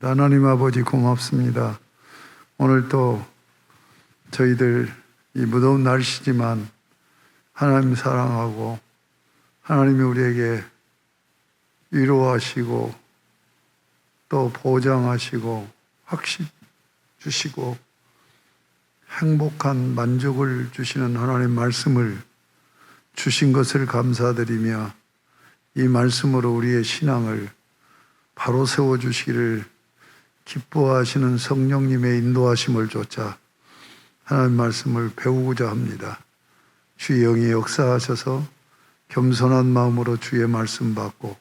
하나님 아버지 고맙습니다. 오늘 또 저희들 이 무더운 날씨지만 하나님 사랑하고 하나님이 우리에게 위로하시고 또 보장하시고 확신 주시고 행복한 만족을 주시는 하나님 말씀을 주신 것을 감사드리며 이 말씀으로 우리의 신앙을 바로 세워주시기를 기뻐하시는 성령님의 인도하심을 쫓아 하나님 말씀을 배우고자 합니다. 주의 영이 역사하셔서 겸손한 마음으로 주의 말씀 받고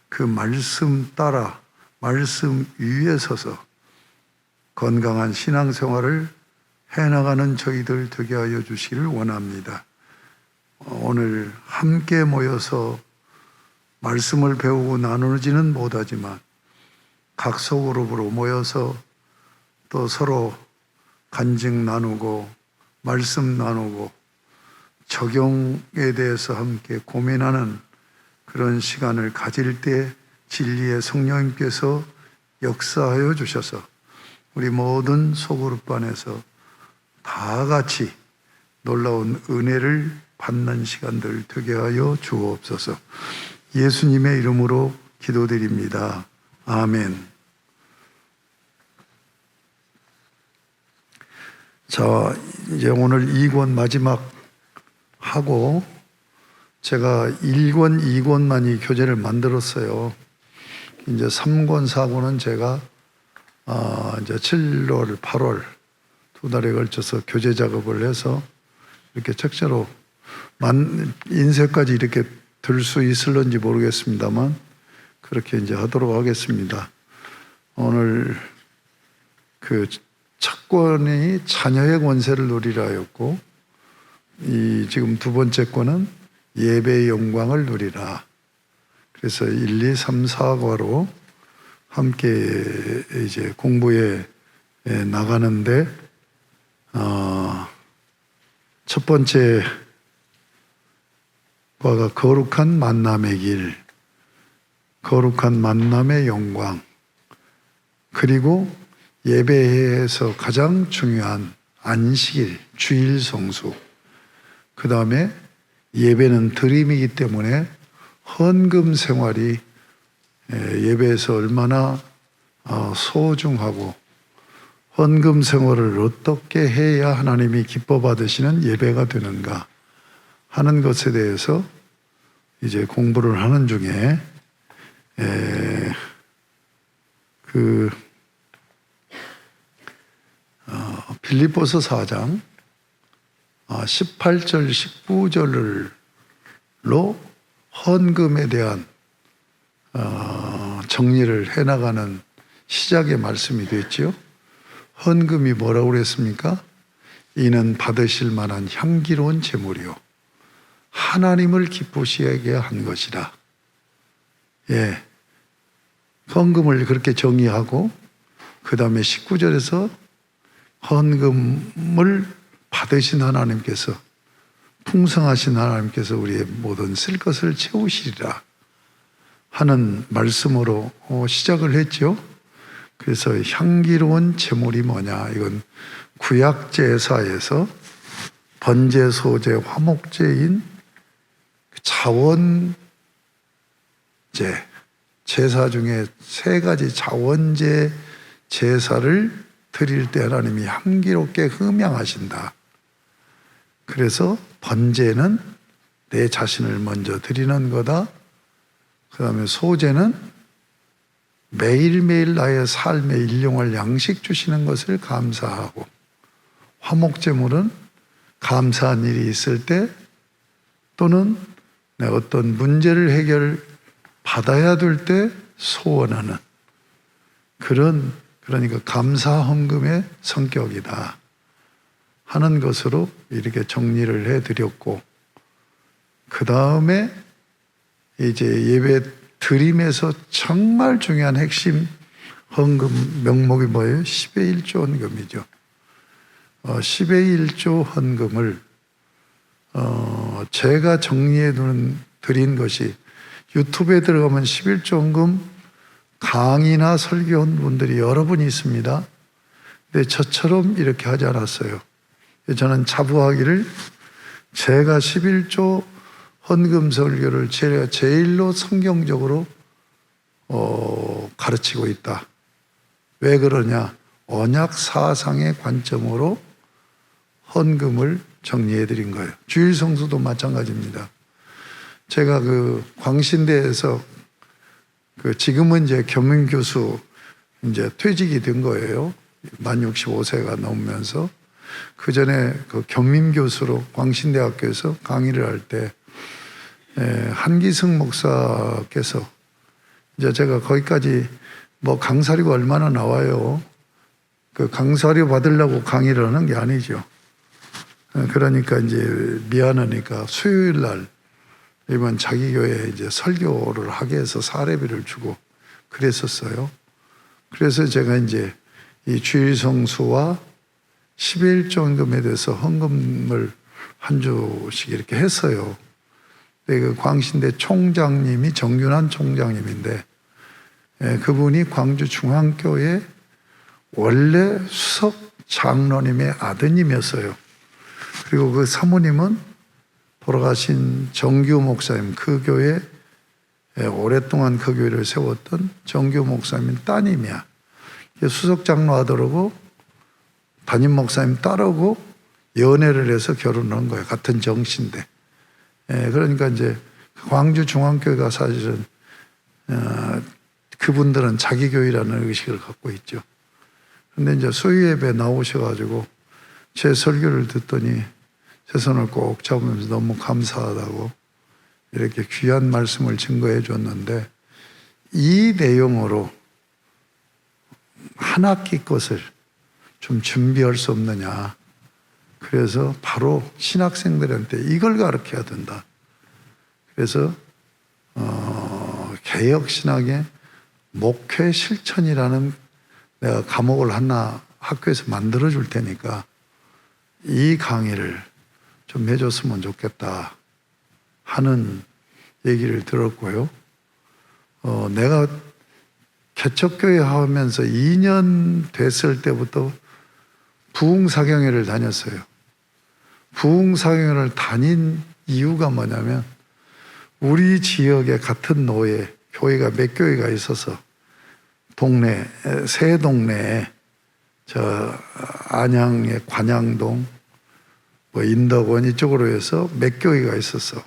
그 말씀 따라 말씀 위에 서서 건강한 신앙생활을 해나가는 저희들 되게 하여 주시기를 원합니다. 오늘 함께 모여서 말씀을 배우고 나누지는 못하지만 각 소그룹으로 모여서 또 서로 간증 나누고 말씀 나누고 적용에 대해서 함께 고민하는 그런 시간을 가질 때 진리의 성령님께서 역사하여 주셔서 우리 모든 소그룹 안에서 다 같이 놀라운 은혜를 받는 시간들 되게 하여 주옵소서. 예수님의 이름으로 기도드립니다. 아멘. 자, 이제 오늘 2권 마지막 하고 제가 1권, 2권만이 교재를 만들었어요. 이제 3권, 4권은 제가 이제 7월, 8월 두 달에 걸쳐서 교재 작업을 해서 이렇게 책자로 인쇄까지 이렇게 들 수 있을런지 모르겠습니다만 그렇게 이제 하도록 하겠습니다. 오늘 그 첫 권이 자녀의 권세를 누리라였고 이 지금 두 번째 권은 예배의 영광을 누리라. 그래서 1, 2, 3, 4과로 함께 이제 공부에 나가는데 첫 번째 과가 거룩한 만남의 길, 거룩한 만남의 영광, 그리고 예배에서 가장 중요한 안식일, 주일 성수, 그 다음에 예배는 드림이기 때문에 헌금 생활이 예배에서 얼마나 소중하고 헌금 생활을 어떻게 해야 하나님이 기뻐 받으시는 예배가 되는가 하는 것에 대해서 이제 공부를 하는 중에 빌립보서 4장 18절 19절로 헌금에 대한 정리를 해나가는 시작의 말씀이 됐죠. 헌금이 뭐라고 그랬습니까? 이는 받으실 만한 향기로운 제물이요 하나님을 기쁘시게 한 것이라. 예, 헌금을 그렇게 정의하고 그 다음에 19절에서 헌금을 받으신 하나님께서 풍성하신 하나님께서 우리의 모든 쓸 것을 채우시리라 하는 말씀으로 시작을 했죠. 그래서 향기로운 제물이 뭐냐, 이건 구약 제사에서 번제, 소제, 화목제인 자원제, 제사 중에 세 가지 자원제 제사를 드릴 때 하나님이 향기롭게 흠양하신다. 그래서 번제는 내 자신을 먼저 드리는 거다. 그 다음에 소제는 매일매일 나의 삶에 일용할 양식 주시는 것을 감사하고, 화목제물은 감사한 일이 있을 때 또는 내가 어떤 문제를 해결받아야 될 때 소원하는 그러니까 감사 헌금의 성격이다 하는 것으로 이렇게 정리를 해드렸고, 그 다음에 이제 예배 드림에서 정말 중요한 핵심 헌금 명목이 뭐예요? 10의 1조 헌금이죠. 10의 1조 헌금을 제가 정리해 드린 것이 유튜브에 들어가면 11조 헌금 강의나 설교한 분들이 여러 분 있습니다. 근데 저처럼 이렇게 하지 않았어요. 저는 자부하기를 제가 11조 헌금 설교를 제가 제일로 성경적으로 가르치고 있다. 왜 그러냐? 언약 사상의 관점으로 헌금을 정리해 드린 거예요. 주일 성수도 마찬가지입니다. 제가 그 광신대에서 지금은 이제 겸임교수 이제 퇴직이 된 거예요. 만 65세가 넘으면서 그 전에 그 겸임교수로 광신대학교에서 강의를 할 때 한기승 목사께서 이제 제가 거기까지 뭐 강사료가 얼마나 나와요. 그 강사료 받으려고 강의를 하는 게 아니죠. 그러니까 이제 미안하니까 수요일 날 이번 자기 교회에 이제 설교를 하게 해서 사례비를 주고 그랬었어요. 그래서 제가 이제 이 주일 성수와 11조 헌금에 대해서 헌금을 한 주씩 이렇게 했어요. 근데 그 광신대 총장님이 정균환 총장님인데 그분이 광주 중앙교회 원래 수석 장로님의 아드님이었어요. 그리고 그 사모님은 돌아가신 정규 목사님, 그 교회 오랫동안 그 교회를 세웠던 정규 목사님 따님이야. 수석 장로 아들하고 담임 목사님 딸하고 연애를 해서 결혼한 거예요. 같은 정씨인데. 그러니까 이제 광주 중앙교회가 사실은 그분들은 자기 교회라는 의식을 갖고 있죠. 근데 이제 수요 예배 나오셔가지고 제 설교를 듣더니 제 손을 꼭 잡으면서 너무 감사하다고 이렇게 귀한 말씀을 증거해 줬는데 이 내용으로 한 학기 것을 좀 준비할 수 없느냐. 그래서 바로 신학생들한테 이걸 가르쳐야 된다. 그래서 개혁신학의 목회 실천이라는 내가 과목을 하나 학교에서 만들어 줄 테니까 이 강의를 좀 해줬으면 좋겠다 하는 얘기를 들었고요. 내가 개척교회 하면서 2년 됐을 때부터 부흥사경회를 다녔어요. 부흥사경회를 다닌 이유가 뭐냐면 우리 지역에 같은 노예, 교회가 몇 교회가 있어서 동네, 새 동네에 저 안양의 관양동, 뭐 인덕원 이쪽으로 해서 몇 교회가 있었어.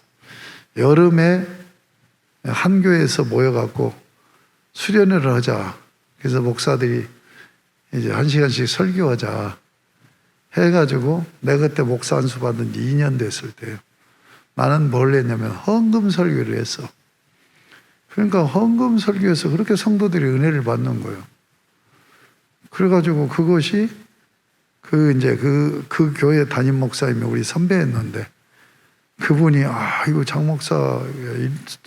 여름에 한 교회에서 모여갖고 수련회를 하자. 그래서 목사들이 이제 1시간씩 설교하자 해가지고 내가 그때 목사 안수 받은 지 2년 됐을 때요. 나는 뭘 했냐면 헌금 설교를 했어. 그러니까 헌금 설교에서 그렇게 성도들이 은혜를 받는 거예요. 그래가지고 그것이 그 교회 담임 목사님이 우리 선배였는데 그분이 이거 장 목사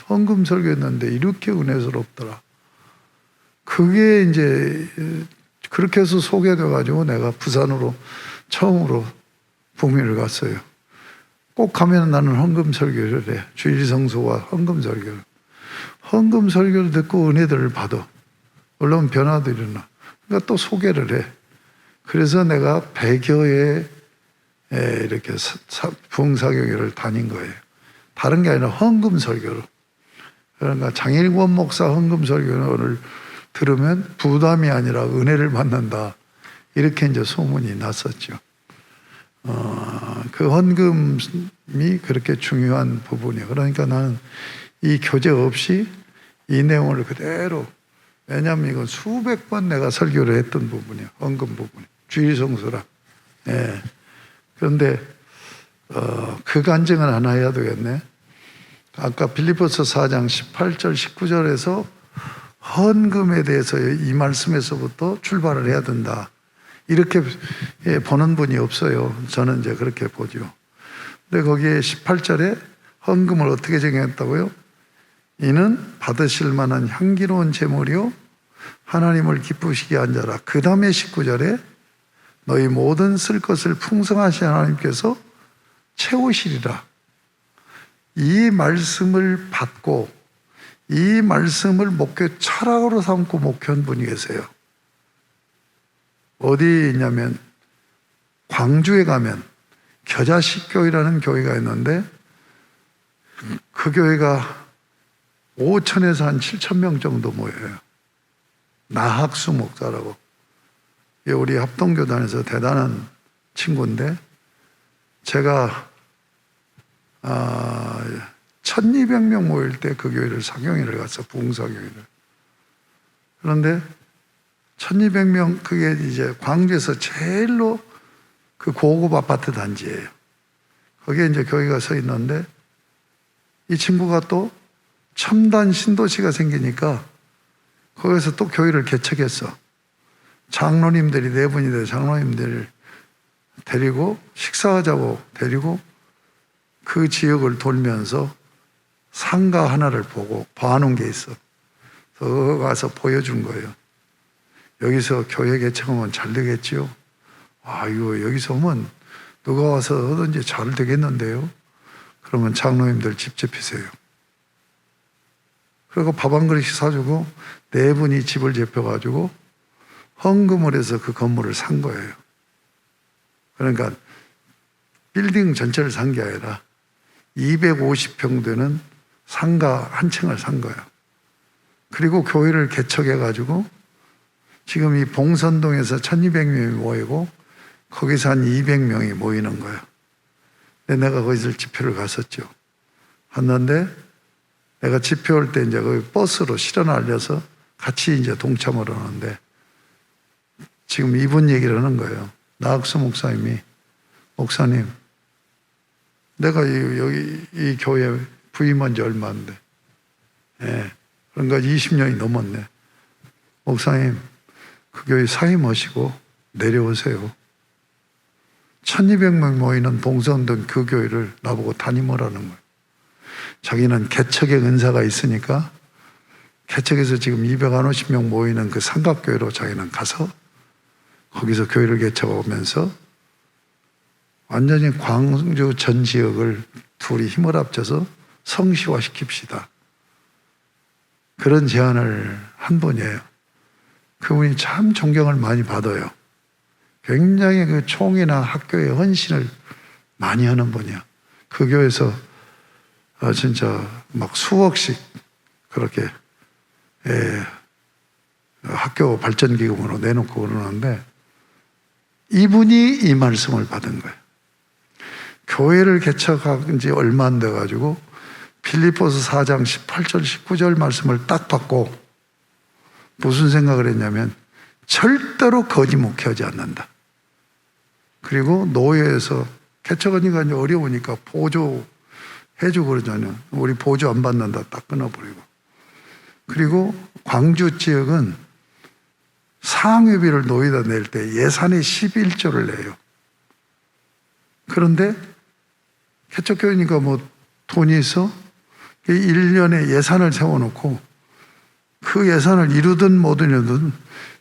헌금 설교했는데 이렇게 은혜스럽더라. 그게 이제 그렇게 해서 소개돼가지고 내가 부산으로 처음으로 북미를 갔어요. 꼭 가면 나는 헌금 설교를 해. 주일 성수와 헌금 설교를. 헌금 설교를 듣고 은혜들을 받아. 물론 변화도 일어나. 그러니까 또 소개를 해. 그래서 내가 100여에 이렇게 부흥사경회를 다닌 거예요. 다른 게 아니라 헌금 설교로. 그러니까 장일권 목사 헌금 설교를 들으면 부담이 아니라 은혜를 받는다. 이렇게 이제 소문이 났었죠. 그 헌금이 그렇게 중요한 부분이에요. 그러니까 나는 이 교재 없이 이 내용을 그대로, 왜냐하면 이건 수백 번 내가 설교를 했던 부분이에요. 헌금 부분이. 주일 성수라. 예. 그런데 그 간증은 하나 해야 되겠네. 아까 빌립보서 4장 18절 19절에서 헌금에 대해서 이 말씀에서부터 출발을 해야 된다. 이렇게 보는 분이 없어요. 저는 이제 그렇게 보죠. 근데 거기에 18절에 헌금을 어떻게 정했다고요? 이는 받으실 만한 향기로운 제물이요 하나님을 기쁘시게 한 자라. 그 다음에 19절에 너희 모든 쓸 것을 풍성하신 하나님께서 채우시리라. 이 말씀을 받고 이 말씀을 목회 철학으로 삼고 목회한 분이 계세요. 어디 있냐면 광주에 가면 겨자식교회라는 교회가 있는데 그 교회가 5천에서 한 7천 명 정도 모여요. 나학수 목사라고. 우리 합동교단에서 대단한 친구인데 제가 1200명 모일 때 그 교회를 사경회를 갔어. 부흥사경회를. 그런데 1200명 그게 이제 광주에서 제일로 그 고급 아파트 단지예요. 거기에 이제 교회가 서 있는데 이 친구가 또 첨단 신도시가 생기니까 거기서 또 교회를 개척했어. 장로님들이 4분이 장로님들을 데리고 식사하자고 데리고 그 지역을 돌면서 상가 하나를 보고 봐놓은 게 있어. 그거 가서 보여준 거예요. 여기서 교회 개척하면 잘 되겠지요? 이거 여기서 오면 누가 와서 하든지 잘 되겠는데요? 그러면 장로님들 집 잡히세요. 그리고 밥 한 그릇씩 사주고 4분이 집을 잡혀가지고 헌금을 해서 그 건물을 산 거예요. 그러니까 빌딩 전체를 산 게 아니라 250평 되는 상가 한 층을 산 거예요. 그리고 교회를 개척해가지고 지금 이 봉선동에서 1200명이 모이고 거기서 한 200명이 모이는 거예요. 근데 내가 거기서 집회를 갔었죠. 갔는데 내가 집회 올 때 이제 거기 버스로 실어 날려서 같이 이제 동참을 하는데 지금 이분 얘기를 하는 거예요. 나학수 목사님이 목사님 내가 여기 이 교회 부임한 지 얼마인데 그러니까 20년이 넘었네. 목사님 그 교회 사임하시고 내려오세요. 1200명 모이는 봉선동 그 교회를 나보고 담임하라는 거예요. 자기는 개척의 은사가 있으니까 개척에서 지금 250명 모이는 그 삼각교회로 자기는 가서 거기서 교회를 개척하면서 완전히 광주 전 지역을 둘이 힘을 합쳐서 성시화 시킵시다. 그런 제안을 한 분이에요. 그분이 참 존경을 많이 받아요. 굉장히 그 총회나 학교에 헌신을 많이 하는 분이야. 그 교회에서 진짜 막 수억씩 그렇게 학교 발전기금으로 내놓고 그러는데 이분이 이 말씀을 받은 거예요. 교회를 개척한 지 얼마 안 돼가지고 빌립보서 4장 18절 19절 말씀을 딱 받고 무슨 생각을 했냐면 절대로 거짓 목회하지 않는다. 그리고 노예에서 개척하니까 이제 어려우니까 보조해주고 그러잖아요. 우리 보조 안 받는다 딱 끊어버리고. 그리고 광주 지역은 상회비를 노예다 낼 때 예산의 11조를 내요. 그런데 개척교회니까 뭐 돈이 있어 1년에 예산을 세워놓고 그 예산을 이루든 못 이루든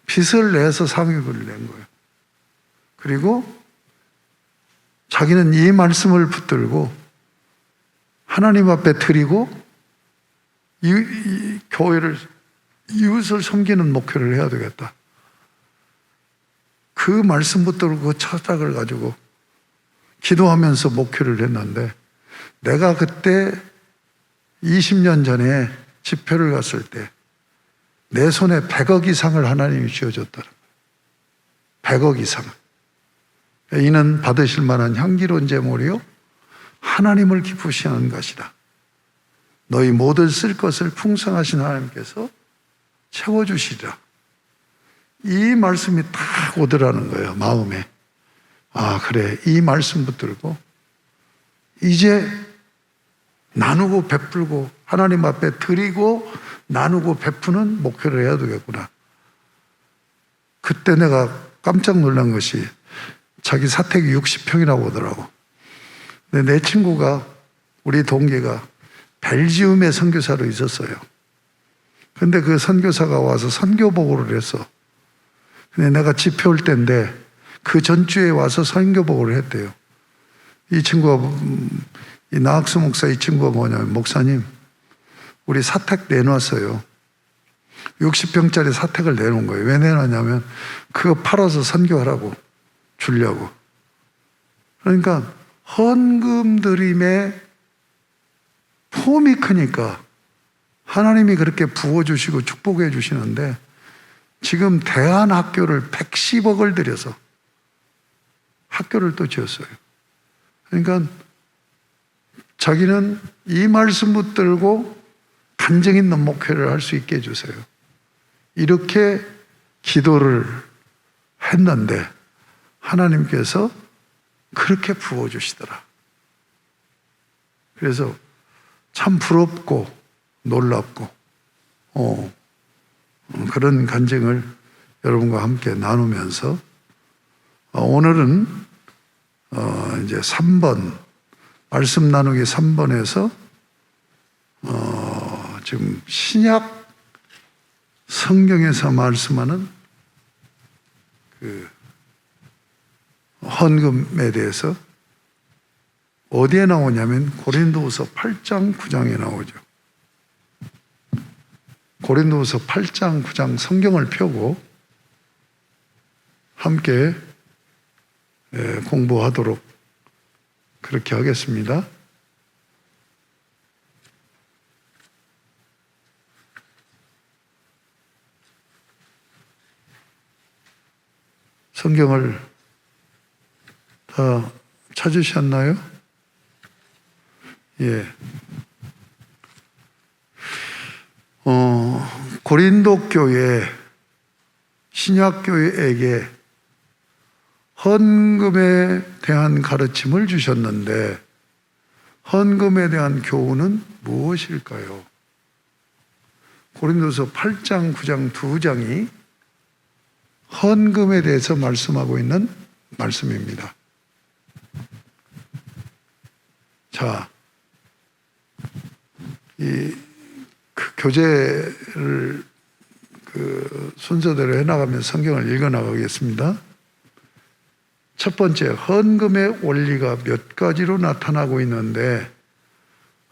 빚을 내서 상회비를 낸 거예요. 그리고 자기는 이 말씀을 붙들고 하나님 앞에 드리고 이 교회를 이웃을 섬기는 목회를 해야 되겠다. 그 말씀 붙들고 그 철학을 가지고 기도하면서 목회를 했는데 내가 그때 20년 전에 집회를 갔을 때 내 손에 100억 이상을 하나님이 쥐어줬더라고요. 100억 이상. 이는 받으실 만한 향기로운 제물이요 하나님을 기쁘시하는 것이다. 너희 모든 쓸 것을 풍성하신 하나님께서 채워주시리라. 이 말씀이 딱 오더라는 거예요. 마음에. 그래, 이 말씀 붙들고 이제 나누고 베풀고 하나님 앞에 드리고 나누고 베푸는 목회를 해야 되겠구나. 그때 내가 깜짝 놀란 것이 자기 사택이 60평이라고 하더라고. 근데 내 친구가 우리 동기가 벨지움에 선교사로 있었어요. 근데 그 선교사가 와서 선교 보고를 했어. 근데 내가 집회 올 때인데 그 전주에 와서 선교 보고를 했대요. 이 친구가 이 나학수 목사 이 친구가 뭐냐면 목사님 우리 사택 내놨어요. 60평짜리 사택을 내놓은 거예요. 왜 내놨냐면 그거 팔아서 선교하라고, 주려고. 그러니까 헌금 드림의 폼이 크니까 하나님이 그렇게 부어주시고 축복해 주시는데, 지금 대안학교를 110억을 들여서 학교를 또 지었어요. 그러니까 자기는 이 말씀 붙들고 간증 있는 목회를 할 수 있게 해주세요. 이렇게 기도를 했는데 하나님께서 그렇게 부어주시더라. 그래서 참 부럽고 놀랍고 그런 간증을 여러분과 함께 나누면서 오늘은 이제 3번 말씀 나누기 3번에서 지금 신약 성경에서 말씀하는 그 헌금에 대해서 어디에 나오냐면 고린도후서 8장 9장에 나오죠. 고린도후서 8장 9장 성경을 펴고 함께 공부하도록 그렇게 하겠습니다. 성경을 다 찾으셨나요? 예. 고린도 교회, 신약 교회에게 헌금에 대한 가르침을 주셨는데 헌금에 대한 교훈은 무엇일까요? 고린도서 8장, 9장 두 장이 헌금에 대해서 말씀하고 있는 말씀입니다. 자, 그 교재를 그 순서대로 해나가면서 성경을 읽어나가겠습니다. 첫 번째, 헌금의 원리가 몇 가지로 나타나고 있는데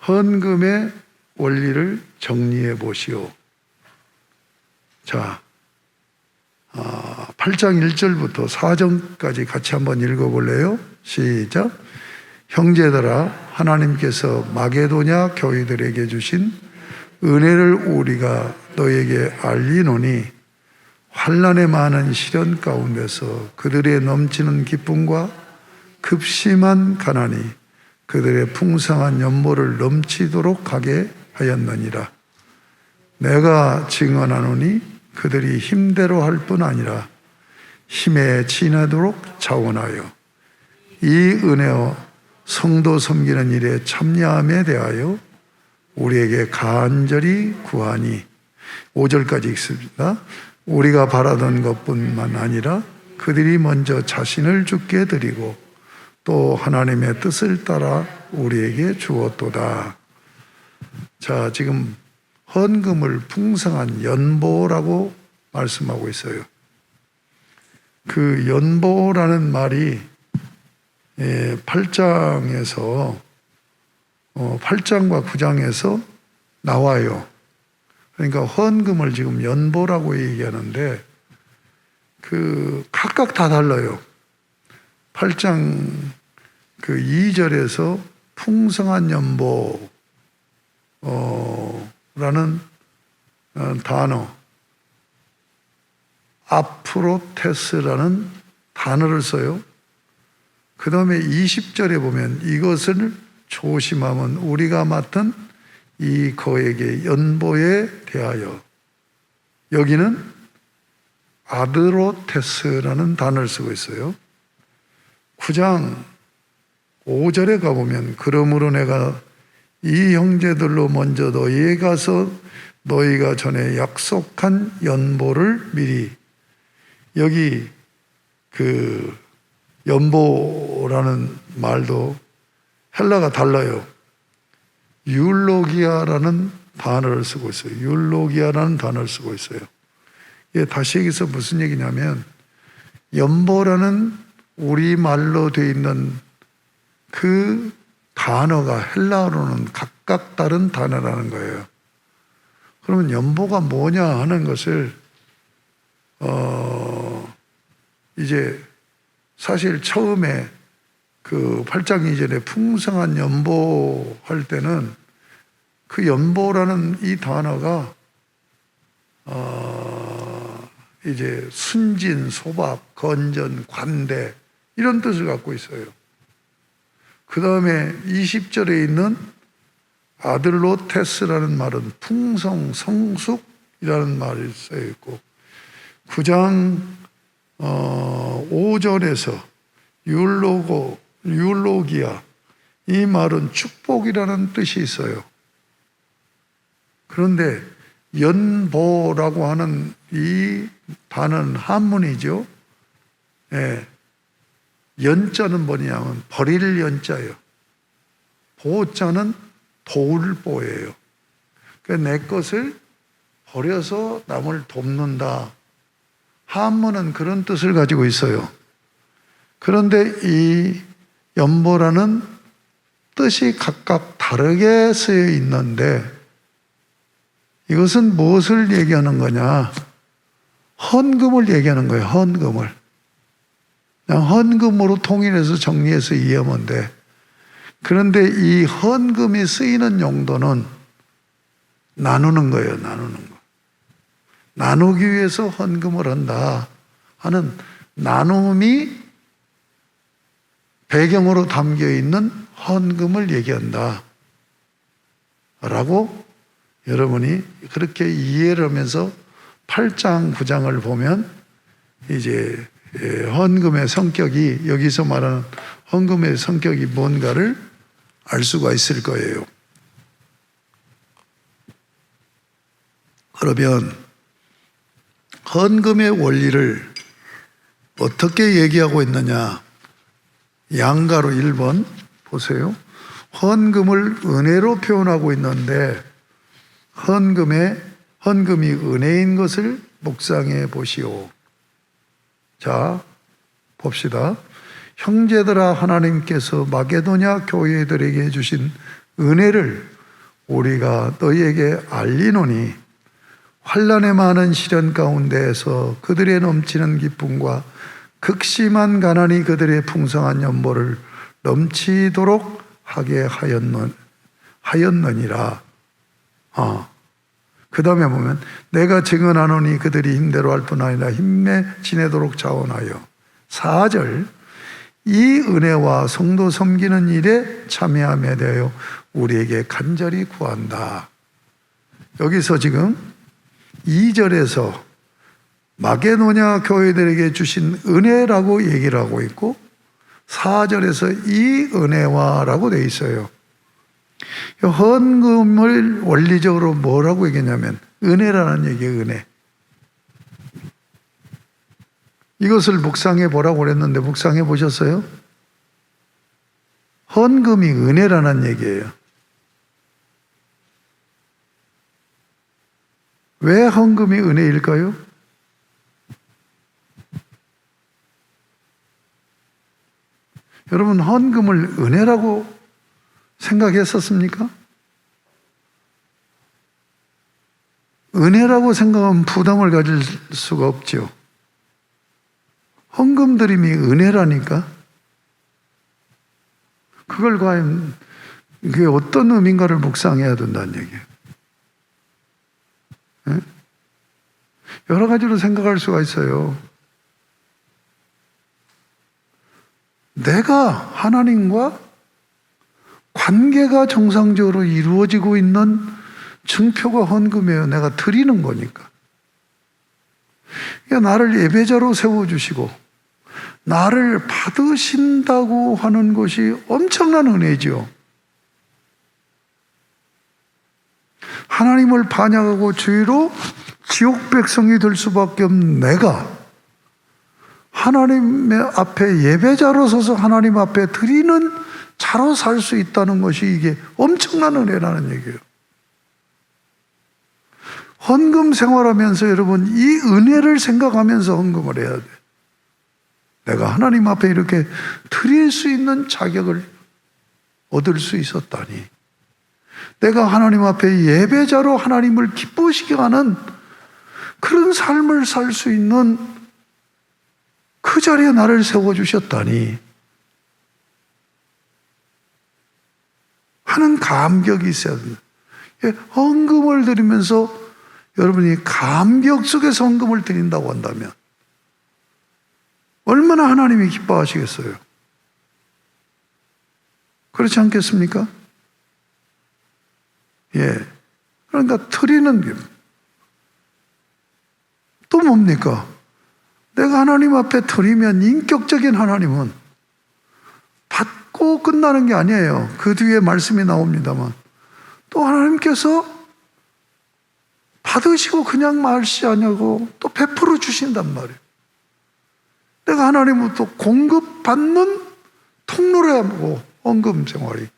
헌금의 원리를 정리해 보시오. 자, 8장 1절부터 4절까지 같이 한번 읽어볼래요? 시작. 형제들아, 하나님께서 마게도냐 교회들에게 주신 은혜를 우리가 너에게 알리노니 환난의 많은 시련 가운데서 그들의 넘치는 기쁨과 급심한 가난이 그들의 풍성한 연보를 넘치도록 하게 하였느니라. 내가 증언하노니 그들이 힘대로 할 뿐 아니라 힘에 지나도록 자원하여 이 은혜와 성도 섬기는 일에 참여함에 대하여 우리에게 간절히 구하니 5절까지 읽습니다. 우리가 바라던 것뿐만 아니라 그들이 먼저 자신을 주께 드리고 또 하나님의 뜻을 따라 우리에게 주었도다. 자, 지금 헌금을 풍성한 연보라고 말씀하고 있어요. 그 연보라는 말이 8장에서 8장과 9장에서 나와요. 그러니까 헌금을 지금 연보라고 얘기하는데 그 각각 다 달라요. 8장 그 2절에서 풍성한 연보라는 단어, 아프로테스라는 단어를 써요. 그 다음에 20절에 보면 이것을 조심하면 우리가 맡은 이 거액의 연보에 대하여, 여기는 아드로테스라는 단어를 쓰고 있어요. 9장 5절에 가보면 그러므로 내가 이 형제들로 먼저 너희에 가서 너희가 전에 약속한 연보를 미리, 여기 그 연보라는 말도 헬라가 달라요. 율로기아라는 단어를 쓰고 있어요. 율로기아라는 단어를 쓰고 있어요. 이게 다시 여기서 무슨 얘기냐면 연보라는 우리말로 되어 있는 그 단어가 헬라어로는 각각 다른 단어라는 거예요. 그러면 연보가 뭐냐 하는 것을 이제 사실 처음에 그 8장 이전에 풍성한 연보 할 때는 그 연보라는 이 단어가 이제 순진, 소박, 건전, 관대 이런 뜻을 갖고 있어요. 그 다음에 20절에 있는 아들로테스라는 말은 풍성, 성숙이라는 말이 쓰여 있고 9장 5절에서 율로기아 이 말은 축복이라는 뜻이 있어요. 그런데 연보라고 하는 이 단어는 한문이죠. 예. 연자는 뭐냐면 버릴 연자예요. 보자는 도울보예요. 그러니까 내 것을 버려서 남을 돕는다. 한문은 그런 뜻을 가지고 있어요. 그런데 이 연보라는 뜻이 각각 다르게 쓰여 있는데 이것은 무엇을 얘기하는 거냐? 헌금을 얘기하는 거예요. 헌금을. 그냥 헌금으로 통일해서 정리해서 이해하면 돼. 그런데 이 헌금이 쓰이는 용도는 나누는 거예요. 나누는 거. 나누기 위해서 헌금을 한다 하는 나눔이 배경으로 담겨 있는 헌금을 얘기한다 라고 여러분이 그렇게 이해를 하면서 8장, 9장을 보면 이제 헌금의 성격이 여기서 말하는 헌금의 성격이 뭔가를 알 수가 있을 거예요. 그러면 헌금의 원리를 어떻게 얘기하고 있느냐? 양가로 1번 보세요. 헌금을 은혜로 표현하고 있는데 헌금이 은혜인 것을 묵상해 보시오. 자, 봅시다. 형제들아, 하나님께서 마게도냐 교회들에게 주신 은혜를 우리가 너희에게 알리노니 환난의 많은 시련 가운데에서 그들의 넘치는 기쁨과 극심한 가난이 그들의 풍성한 연보를 넘치도록 하게 하였느니라. 그 다음에 보면 내가 증언하노니 그들이 힘대로 할 뿐 아니라 힘내 지내도록 자원하여 4절 이 은혜와 성도 섬기는 일에 참여함에 대하여 우리에게 간절히 구한다. 여기서 지금 2절에서 마게도냐 교회들에게 주신 은혜라고 얘기를 하고 있고 4절에서 이 은혜와라고 되어 있어요. 헌금을 원리적으로 뭐라고 얘기했냐면 은혜라는 얘기예요. 은혜. 이것을 묵상해 보라고 그랬는데 묵상해 보셨어요? 헌금이 은혜라는 얘기예요. 왜 헌금이 은혜일까요? 여러분 헌금을 은혜라고 생각했었습니까? 은혜라고 생각하면 부담을 가질 수가 없죠. 헌금 드림이 은혜라니까. 그걸 과연 그게 어떤 의미인가를 묵상해야 된다는 얘기예요. 네? 여러 가지로 생각할 수가 있어요. 내가 하나님과 관계가 정상적으로 이루어지고 있는 증표가 헌금이에요. 내가 드리는 거니까. 그러니까 나를 예배자로 세워주시고 나를 받으신다고 하는 것이 엄청난 은혜죠. 하나님을 반역하고 죄로 지옥 백성이 될 수밖에 없는 내가 하나님의 앞에 예배자로 서서 하나님 앞에 드리는 자로 살 수 있다는 것이 이게 엄청난 은혜라는 얘기예요. 헌금 생활하면서 여러분 이 은혜를 생각하면서 헌금을 해야 돼. 내가 하나님 앞에 이렇게 드릴 수 있는 자격을 얻을 수 있었다니. 내가 하나님 앞에 예배자로 하나님을 기쁘시게 하는 그런 삶을 살 수 있는 그 자리에 나를 세워주셨다니 하는 감격이 있어야 됩니다. 헌금을 드리면서 여러분이 감격 속에서 헌금을 드린다고 한다면 얼마나 하나님이 기뻐하시겠어요? 그렇지 않겠습니까? 예. 그러니까 드리는 게 또 뭡니까? 내가 하나님 앞에 드리면 인격적인 하나님은 받고 끝나는 게 아니에요. 그 뒤에 말씀이 나옵니다만 또 하나님께서 받으시고 그냥 말시하냐고 또 베풀어 주신단 말이에요. 내가 하나님으로부터 공급받는 통로라고 헌금 생활이.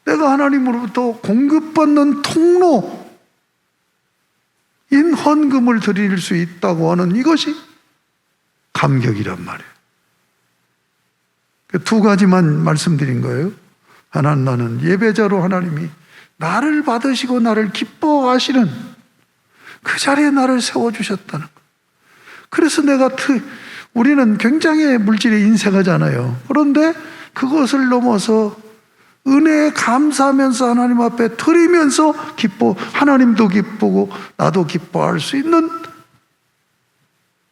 내가 하나님으로부터 공급받는 통로인 헌금을 드릴 수 있다고 하는 이것이 감격이란 말이에요. 두 가지만 말씀드린 거예요. 하나는 나는 예배자로 하나님이 나를 받으시고 나를 기뻐하시는 그 자리에 나를 세워주셨다는 것. 그래서 우리는 굉장히 물질에 인색하잖아요. 그런데 그것을 넘어서 은혜에 감사하면서 하나님 앞에 드리면서 하나님도 기쁘고 나도 기뻐할 수 있는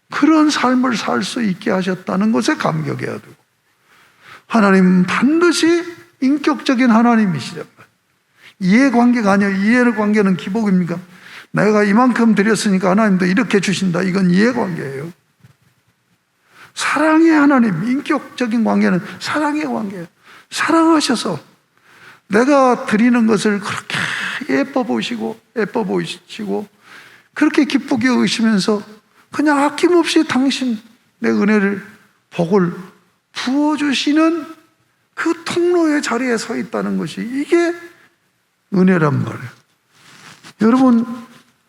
그런 삶을 살 수 있게 하셨다는 것에 감격해야 되고, 하나님은 반드시 인격적인 하나님이시란 말이에요. 이해관계가 아니에요. 이해관계는 기복입니까? 내가 이만큼 드렸으니까 하나님도 이렇게 주신다. 이건 이해관계예요. 사랑의 하나님, 인격적인 관계는 사랑의 관계예요. 사랑하셔서 내가 드리는 것을 그렇게 예뻐 보시고 그렇게 기쁘게 여기시면서 그냥 아낌없이 당신 내 은혜를, 복을 부어주시는 그 통로의 자리에 서 있다는 것이 이게 은혜란 말이에요. 여러분,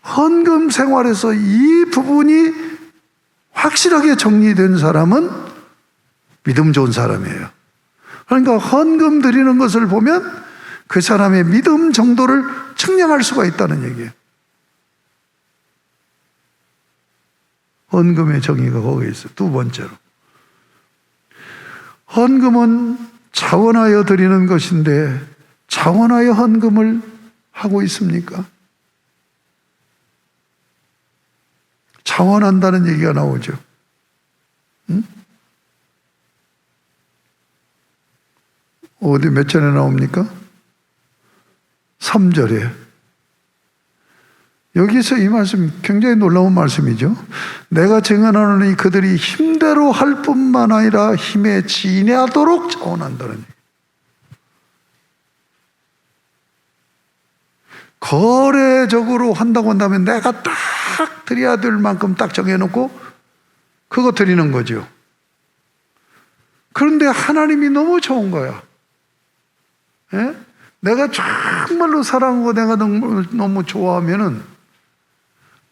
헌금 생활에서 이 부분이 확실하게 정리된 사람은 믿음 좋은 사람이에요. 그러니까 헌금 드리는 것을 보면 그 사람의 믿음 정도를 측량할 수가 있다는 얘기예요. 헌금의 정의가 거기에 있어요. 두 번째로, 헌금은 자원하여 드리는 것인데 자원하여 헌금을 하고 있습니까? 자원한다는 얘기가 나오죠. 응? 어디 몇 절에 나옵니까? 3절에. 여기서 이 말씀 굉장히 놀라운 말씀이죠. 내가 증언하노니 그들이 힘대로 할 뿐만 아니라 힘에 지내도록 자원한다는 얘기. 거래적으로 한다고 한다면 내가 딱 드려야 될 만큼 딱 정해놓고 그거 드리는 거죠. 그런데 하나님이 너무 좋은 거야. 예? 내가 정말로 사랑하고 내가 너무 좋아하면은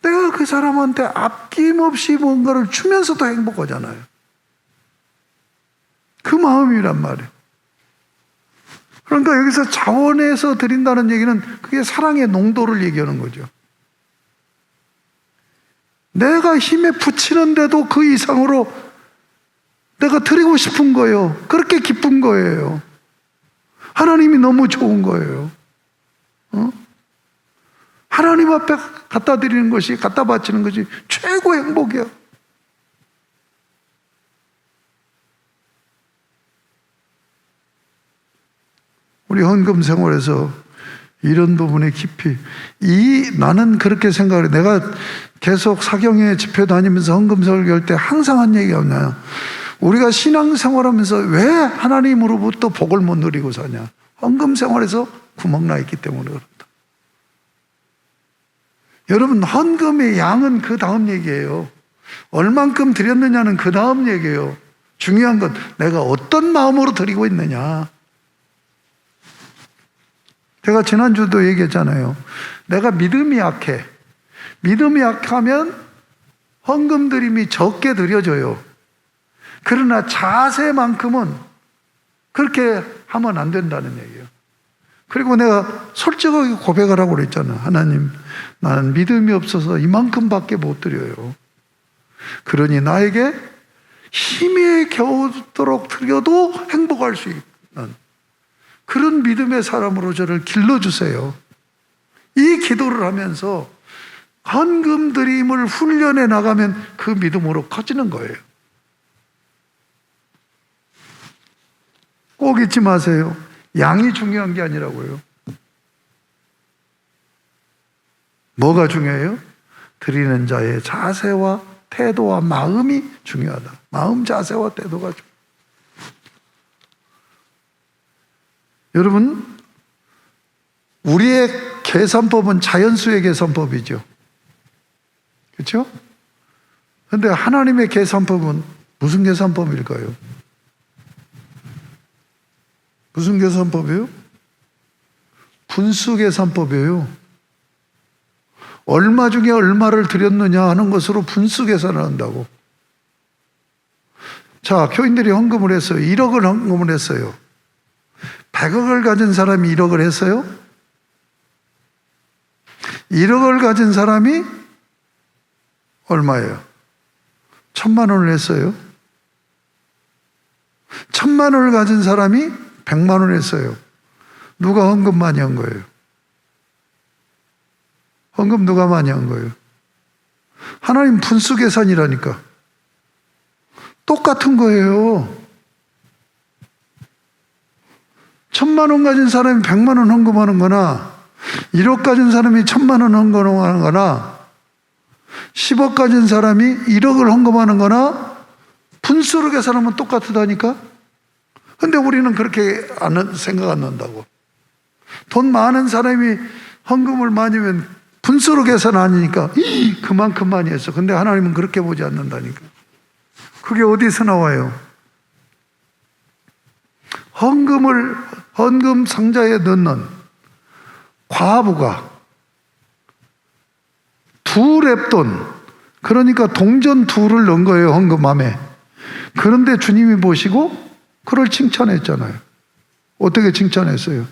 내가 그 사람한테 아낌없이 뭔가를 주면서도 행복하잖아요. 그 마음이란 말이에요. 그러니까 여기서 자원해서 드린다는 얘기는 그게 사랑의 농도를 얘기하는 거죠. 내가 힘에 부치는데도 그 이상으로 내가 드리고 싶은 거예요. 그렇게 기쁜 거예요. 하나님이 너무 좋은 거예요. 하나님 앞에 갖다 드리는 것이, 갖다 바치는 것이 최고의 행복이야. 우리 헌금 생활에서 이런 부분에 깊이, 나는 그렇게 생각을 해. 내가 계속 사경회 집회 다니면서 헌금 설교할 때 항상 한 얘기가 뭐냐, 우리가 신앙생활하면서 왜 하나님으로부터 복을 못 누리고 사냐? 헌금 생활에서 구멍 나 있기 때문에 그렇다. 여러분, 헌금의 양은 그 다음 얘기예요. 얼만큼 드렸느냐는 그 다음 얘기예요. 중요한 건 내가 어떤 마음으로 드리고 있느냐. 제가 지난주도 얘기했잖아요. 내가 믿음이 약해. 믿음이 약하면 헌금 드림이 적게 드려져요. 그러나 자세만큼은 그렇게 하면 안 된다는 얘기예요. 그리고 내가 솔직하게 고백을 하고 그랬잖아. 하나님, 나는 믿음이 없어서 이만큼밖에 못 드려요. 그러니 나에게 힘이 겨우도록 드려도 행복할 수 있는 그런 믿음의 사람으로 저를 길러주세요. 이 기도를 하면서 헌금 드림을 훈련해 나가면 그 믿음으로 커지는 거예요. 꼭 잊지 마세요. 양이 중요한 게 아니라고요. 뭐가 중요해요? 드리는 자의 자세와 태도와 마음이 중요하다. 마음 자세와 태도가 중요하다. 여러분, 우리의 계산법은 자연수의 계산법이죠. 그렇죠? 그런데 하나님의 계산법은 무슨 계산법일까요? 무슨 계산법이에요? 분수 계산법이에요. 얼마 중에 얼마를 드렸느냐 하는 것으로 분수 계산을 한다고. 자, 교인들이 헌금을 했어요. 1억을 헌금을 했어요. 100억을 가진 사람이 1억을 했어요? 1억을 가진 사람이 얼마예요? 1,000만 원을 했어요. 1,000만 원을 가진 사람이 100만 원을 했어요. 누가 헌금 많이 한 거예요? 헌금 누가 많이 한 거예요? 하나님 분수 계산이라니까. 똑같은 거예요. 1,000만 원 가진 사람이 100만 원 헌금하는 거나 1억 가진 사람이 1,000만 원 헌금하는 거나 10억 가진 사람이 1억을 헌금하는 거나 분수로 계산하면 똑같다니까. 근데 우리는 그렇게 생각 안 난다고. 돈 많은 사람이 헌금을 많이 하면 분수로 계산 아니니까 그만큼 많이 했어. 근데 하나님은 그렇게 보지 않는다니까. 그게 어디서 나와요? 헌금 상자에 넣는 과부가 2랩돈, 그러니까 동전 2를 넣은 거예요, 헌금함에. 그런데 주님이 보시고 그를 칭찬했잖아요. 어떻게 칭찬했어요?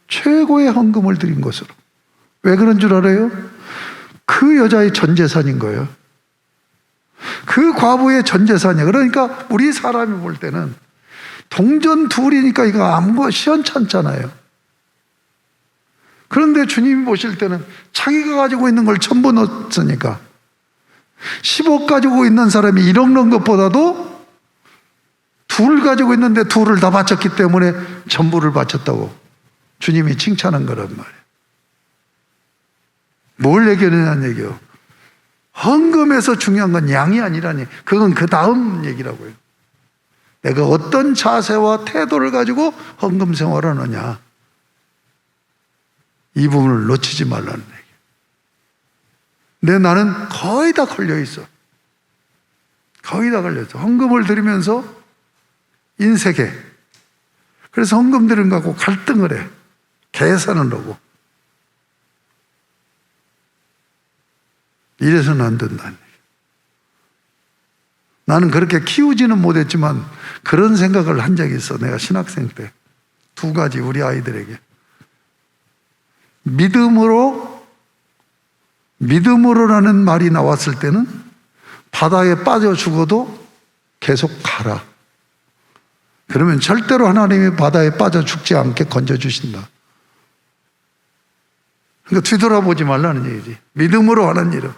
최고의 헌금을 드린 것으로. 왜 그런 줄 알아요? 그 여자의 전 재산인 거예요. 그 과부의 전 재산이에요. 그러니까 우리 사람이 볼 때는 동전 2이니까 이거 아무거 시원찮잖아요. 그런데 주님이 보실 때는 자기가 가지고 있는 걸 전부 넣었으니까 10억 가지고 있는 사람이 1억 넣은 것보다도 2를 가지고 있는데 2를 다 바쳤기 때문에 전부를 바쳤다고 주님이 칭찬한 거란 말이에요. 뭘 얘기하느냐는 얘기요. 헌금에서 중요한 건 양이 아니라니. 그건 그 다음 얘기라고요. 내가 어떤 자세와 태도를 가지고 헌금 생활을 하느냐. 이 부분을 놓치지 말라는 얘기예요. 근데 나는 거의 다 걸려있어. 거의 다 걸려있어. 헌금을 드리면서 인색해. 그래서 헌금 드린 거 갖고 갈등을 해. 계산을 하고. 이래서는 안 된다는 얘기예요. 나는 그렇게 키우지는 못했지만 그런 생각을 한 적이 있어. 내가 신학생 때 2가지 우리 아이들에게. 믿음으로라는 말이 나왔을 때는 바다에 빠져 죽어도 계속 가라. 그러면 절대로 하나님이 바다에 빠져 죽지 않게 건져주신다. 그러니까 뒤돌아보지 말라는 얘기지. 믿음으로 하는 일은.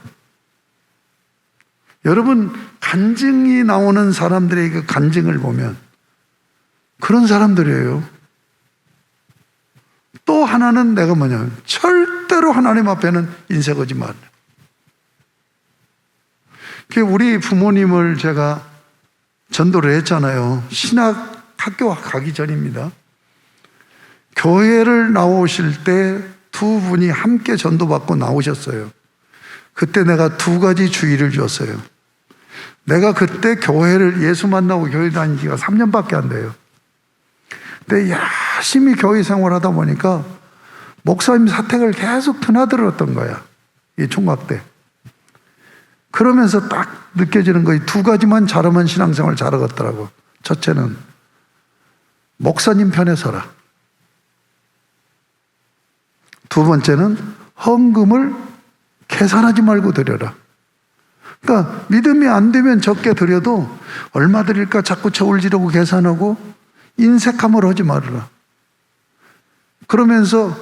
여러분, 간증이 나오는 사람들의 그 간증을 보면 그런 사람들이에요. 또 하나는 내가 뭐냐면 절대로 하나님 앞에는 인색하지 말라. 우리 부모님을 제가 전도를 했잖아요. 신학 학교 가기 전입니다. 교회를 나오실 때 2분이 함께 전도받고 나오셨어요. 그때 내가 2가지 주의를 줬어요. 내가 그때 교회를 예수 만나고 교회 다닌 지가 3년밖에 안 돼요. 근데 열심히 교회 생활하다 보니까 목사님 사택을 계속 드나들었던 거야. 이 총각 때. 그러면서 딱 느껴지는 거예요. 2가지만 잘하면 신앙생활 잘하겠더라고. 첫째는 목사님 편에 서라. 두 번째는 헌금을 계산하지 말고 드려라. 그러니까 믿음이 안 되면 적게 드려도 얼마 드릴까 자꾸 저울 지르고 계산하고 인색함을 하지 말아라. 그러면서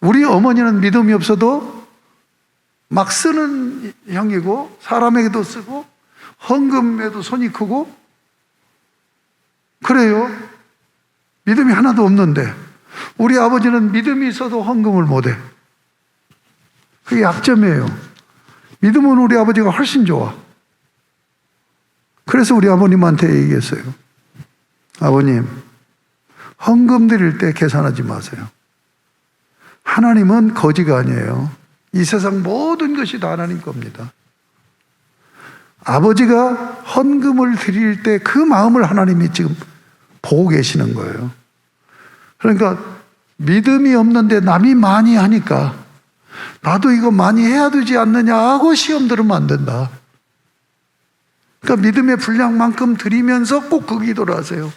우리 어머니는 믿음이 없어도 막 쓰는 형이고 사람에게도 쓰고 헌금에도 손이 크고 그래요. 믿음이 하나도 없는데 우리 아버지는 믿음이 있어도 헌금을 못해. 그게 약점이에요. 믿음은 우리 아버지가 훨씬 좋아. 그래서 우리 아버님한테 얘기했어요. 아버님, 헌금 드릴 때 계산하지 마세요. 하나님은 거지가 아니에요. 이 세상 모든 것이 다 하나님 겁니다. 아버지가 헌금을 드릴 때 그 마음을 하나님이 지금 보고 계시는 거예요. 그러니까 믿음이 없는데 남이 많이 하니까 나도 이거 많이 해야 되지 않느냐 하고 시험 들으면 안 된다. 그러니까 믿음의 분량만큼 드리면서 꼭 그 기도를 하세요.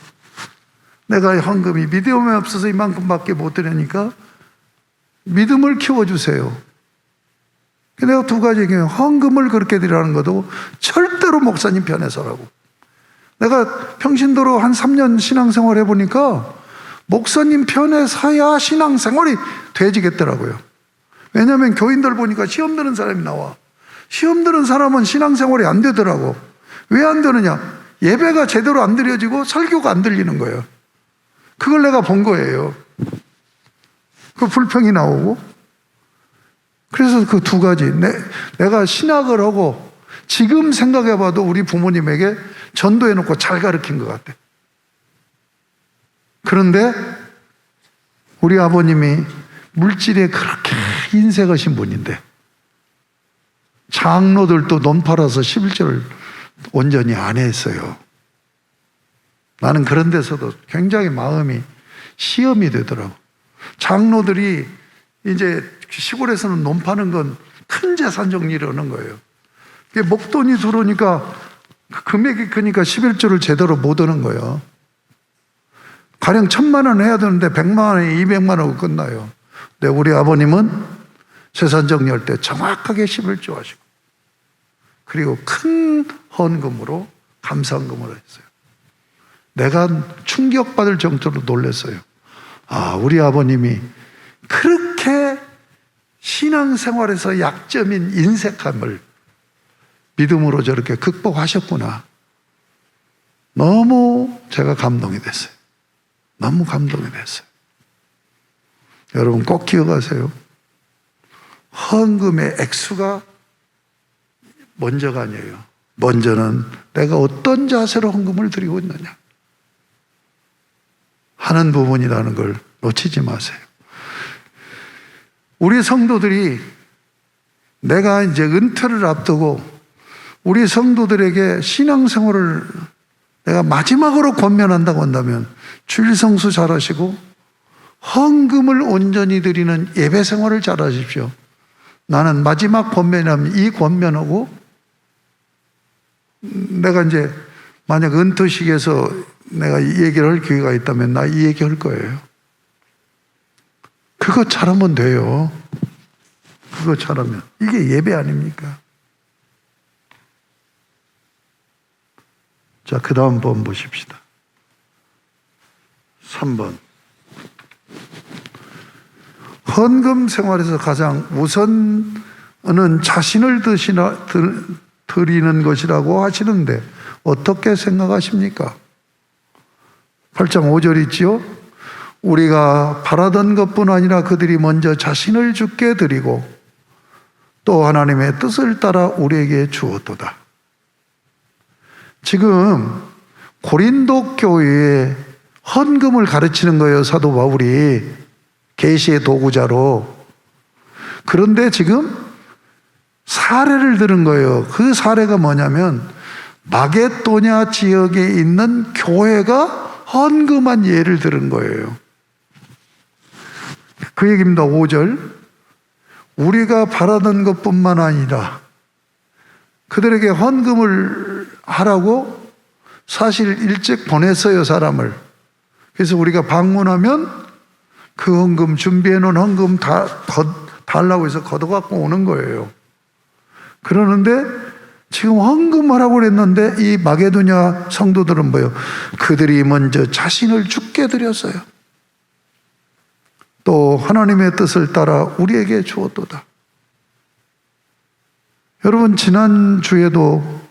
내가 헌금이 믿음이 없어서 이만큼밖에 못 드리니까 믿음을 키워주세요. 내가 두 가지 얘기해요. 헌금을 그렇게 드리라는 것도 절대로 목사님 편에 서라고. 내가 평신도로 한 3년 신앙생활 해보니까 목사님 편에 서야 신앙생활이 돼지겠더라고요. 왜냐하면 교인들 보니까 시험 드는 사람이 나와. 시험 드는 사람은 신앙생활이 안 되더라고. 왜 안 되느냐? 예배가 제대로 안 드려지고 설교가 안 들리는 거예요. 그걸 내가 본 거예요. 그 불평이 나오고. 그래서 그 두 가지. 내가 신학을 하고 지금 생각해봐도 우리 부모님에게 전도해놓고 잘 가르친 것 같아. 그런데 우리 아버님이 물질에 그렇게 인색하신 분인데 장로들도 돈 팔아서 11조를 온전히 안 했어요. 나는 그런 데서도 굉장히 마음이 시험이 되더라고. 장로들이 이제 시골에서는 논 파는 건 큰 재산 정리를 하는 거예요. 목돈이 들어오니까 금액이 크니까 11조를 제대로 못 하는 거예요. 가령 1,000만 원 해야 되는데 100만 원에 200만 원으로 끝나요. 근데 우리 아버님은 재산 정리할 때 정확하게 11조 하시고 그리고 큰 헌금으로 감사헌금을 했어요. 내가 충격받을 정도로 놀랐어요. 아, 우리 아버님이 그렇게 신앙생활에서 약점인 인색함을 믿음으로 저렇게 극복하셨구나. 너무 제가 감동이 됐어요. 너무 감동이 됐어요. 여러분 꼭 기억하세요. 헌금의 액수가 먼저가 아니에요. 먼저는 내가 어떤 자세로 헌금을 드리고 있느냐 하는 부분이라는 걸 놓치지 마세요. 우리 성도들이 내가 이제 은퇴를 앞두고 우리 성도들에게 신앙생활을 내가 마지막으로 권면한다고 한다면 주일 성수 잘하시고 헌금을 온전히 드리는 예배 생활을 잘하십시오. 나는 마지막 권면이라면 이 권면하고 내가 이제 만약 은퇴식에서 내가 이 얘기를 할 기회가 있다면 나 이 얘기 할 거예요. 그거 잘하면 돼요. 그거 잘하면. 이게 예배 아닙니까? 자, 그 다음 번 보십시다. 3번. 헌금 생활에서 가장 우선은 자신을 드리는 것이라고 하시는데 어떻게 생각하십니까? 8장 5절 있지요? 우리가 바라던 것뿐 아니라 그들이 먼저 자신을 주께 드리고 또 하나님의 뜻을 따라 우리에게 주었도다. 지금 고린도 교회에 헌금을 가르치는 거예요. 사도 바울이 계시의 도구자로. 그런데 지금 사례를 들은 거예요. 그 사례가 뭐냐면 마게도냐 지역에 있는 교회가 헌금한 예를 들은 거예요. 그 얘기입니다. 5절. 우리가 바라던 것뿐만 아니라 그들에게 헌금을 하라고 사실 일찍 보냈어요, 사람을. 그래서 우리가 방문하면 그 헌금, 준비해 놓은 헌금 다 달라고 해서 걷어갖고 오는 거예요. 그러는데 지금 헌금하라고 그랬는데 이 마게도냐 성도들은 뭐예요? 그들이 먼저 자신을 죽게 드렸어요. 또 하나님의 뜻을 따라 우리에게 주었도다. 여러분, 지난주에도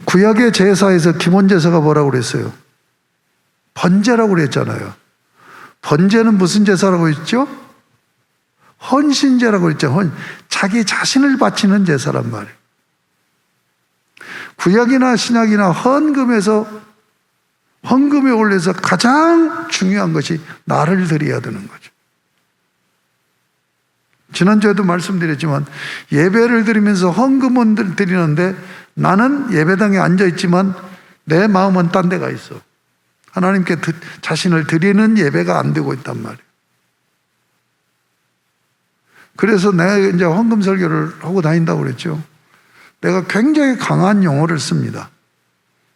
구약의 제사에서 기본 제사가 뭐라고 그랬어요? 번제라고 그랬잖아요. 번제는 무슨 제사라고 했죠? 헌신제라고 그랬죠. 자기 자신을 바치는 제사란 말이에요. 구약이나 신약이나 헌금에 올려서 가장 중요한 것이 나를 드려야 되는 거죠. 지난주에도 말씀드렸지만 예배를 드리면서 헌금은 드리는데 나는 예배당에 앉아있지만 내 마음은 딴 데가 있어. 하나님께 자신을 드리는 예배가 안 되고 있단 말이에요. 그래서 내가 이제 헌금 설교를 하고 다닌다고 그랬죠. 내가 굉장히 강한 용어를 씁니다.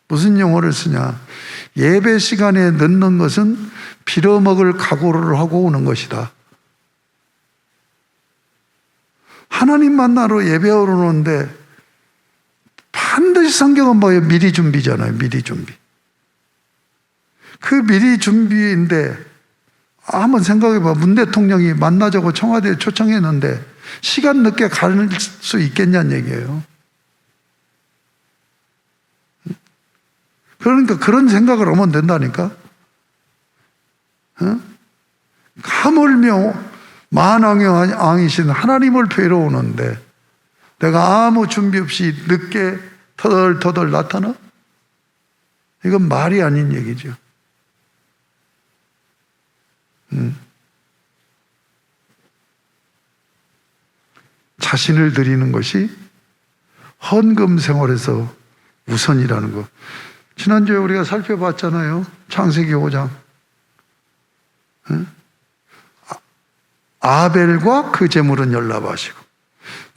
무슨 용어를 쓰냐? 예배 시간에 넣는 것은 빌어먹을 각오를 하고 오는 것이다. 하나님 만나러 예배하러 오는데 반드시 성경은 뭐예요? 미리 준비잖아요. 미리 준비. 그 미리 준비인데 한번 생각해봐. 문 대통령이 만나자고 청와대에 초청했는데 시간 늦게 갈 수 있겠냐는 얘기예요. 그러니까 그런 생각을 하면 된다니까. 하물며 만왕의 왕이신 하나님을 뵈러 오는데 내가 아무 준비 없이 늦게 터덜터덜 나타나? 이건 말이 아닌 얘기죠. 자신을 드리는 것이 헌금 생활에서 우선이라는 것. 지난주에 우리가 살펴봤잖아요. 창세기 5장. 아벨과 그 제물은 연락하시고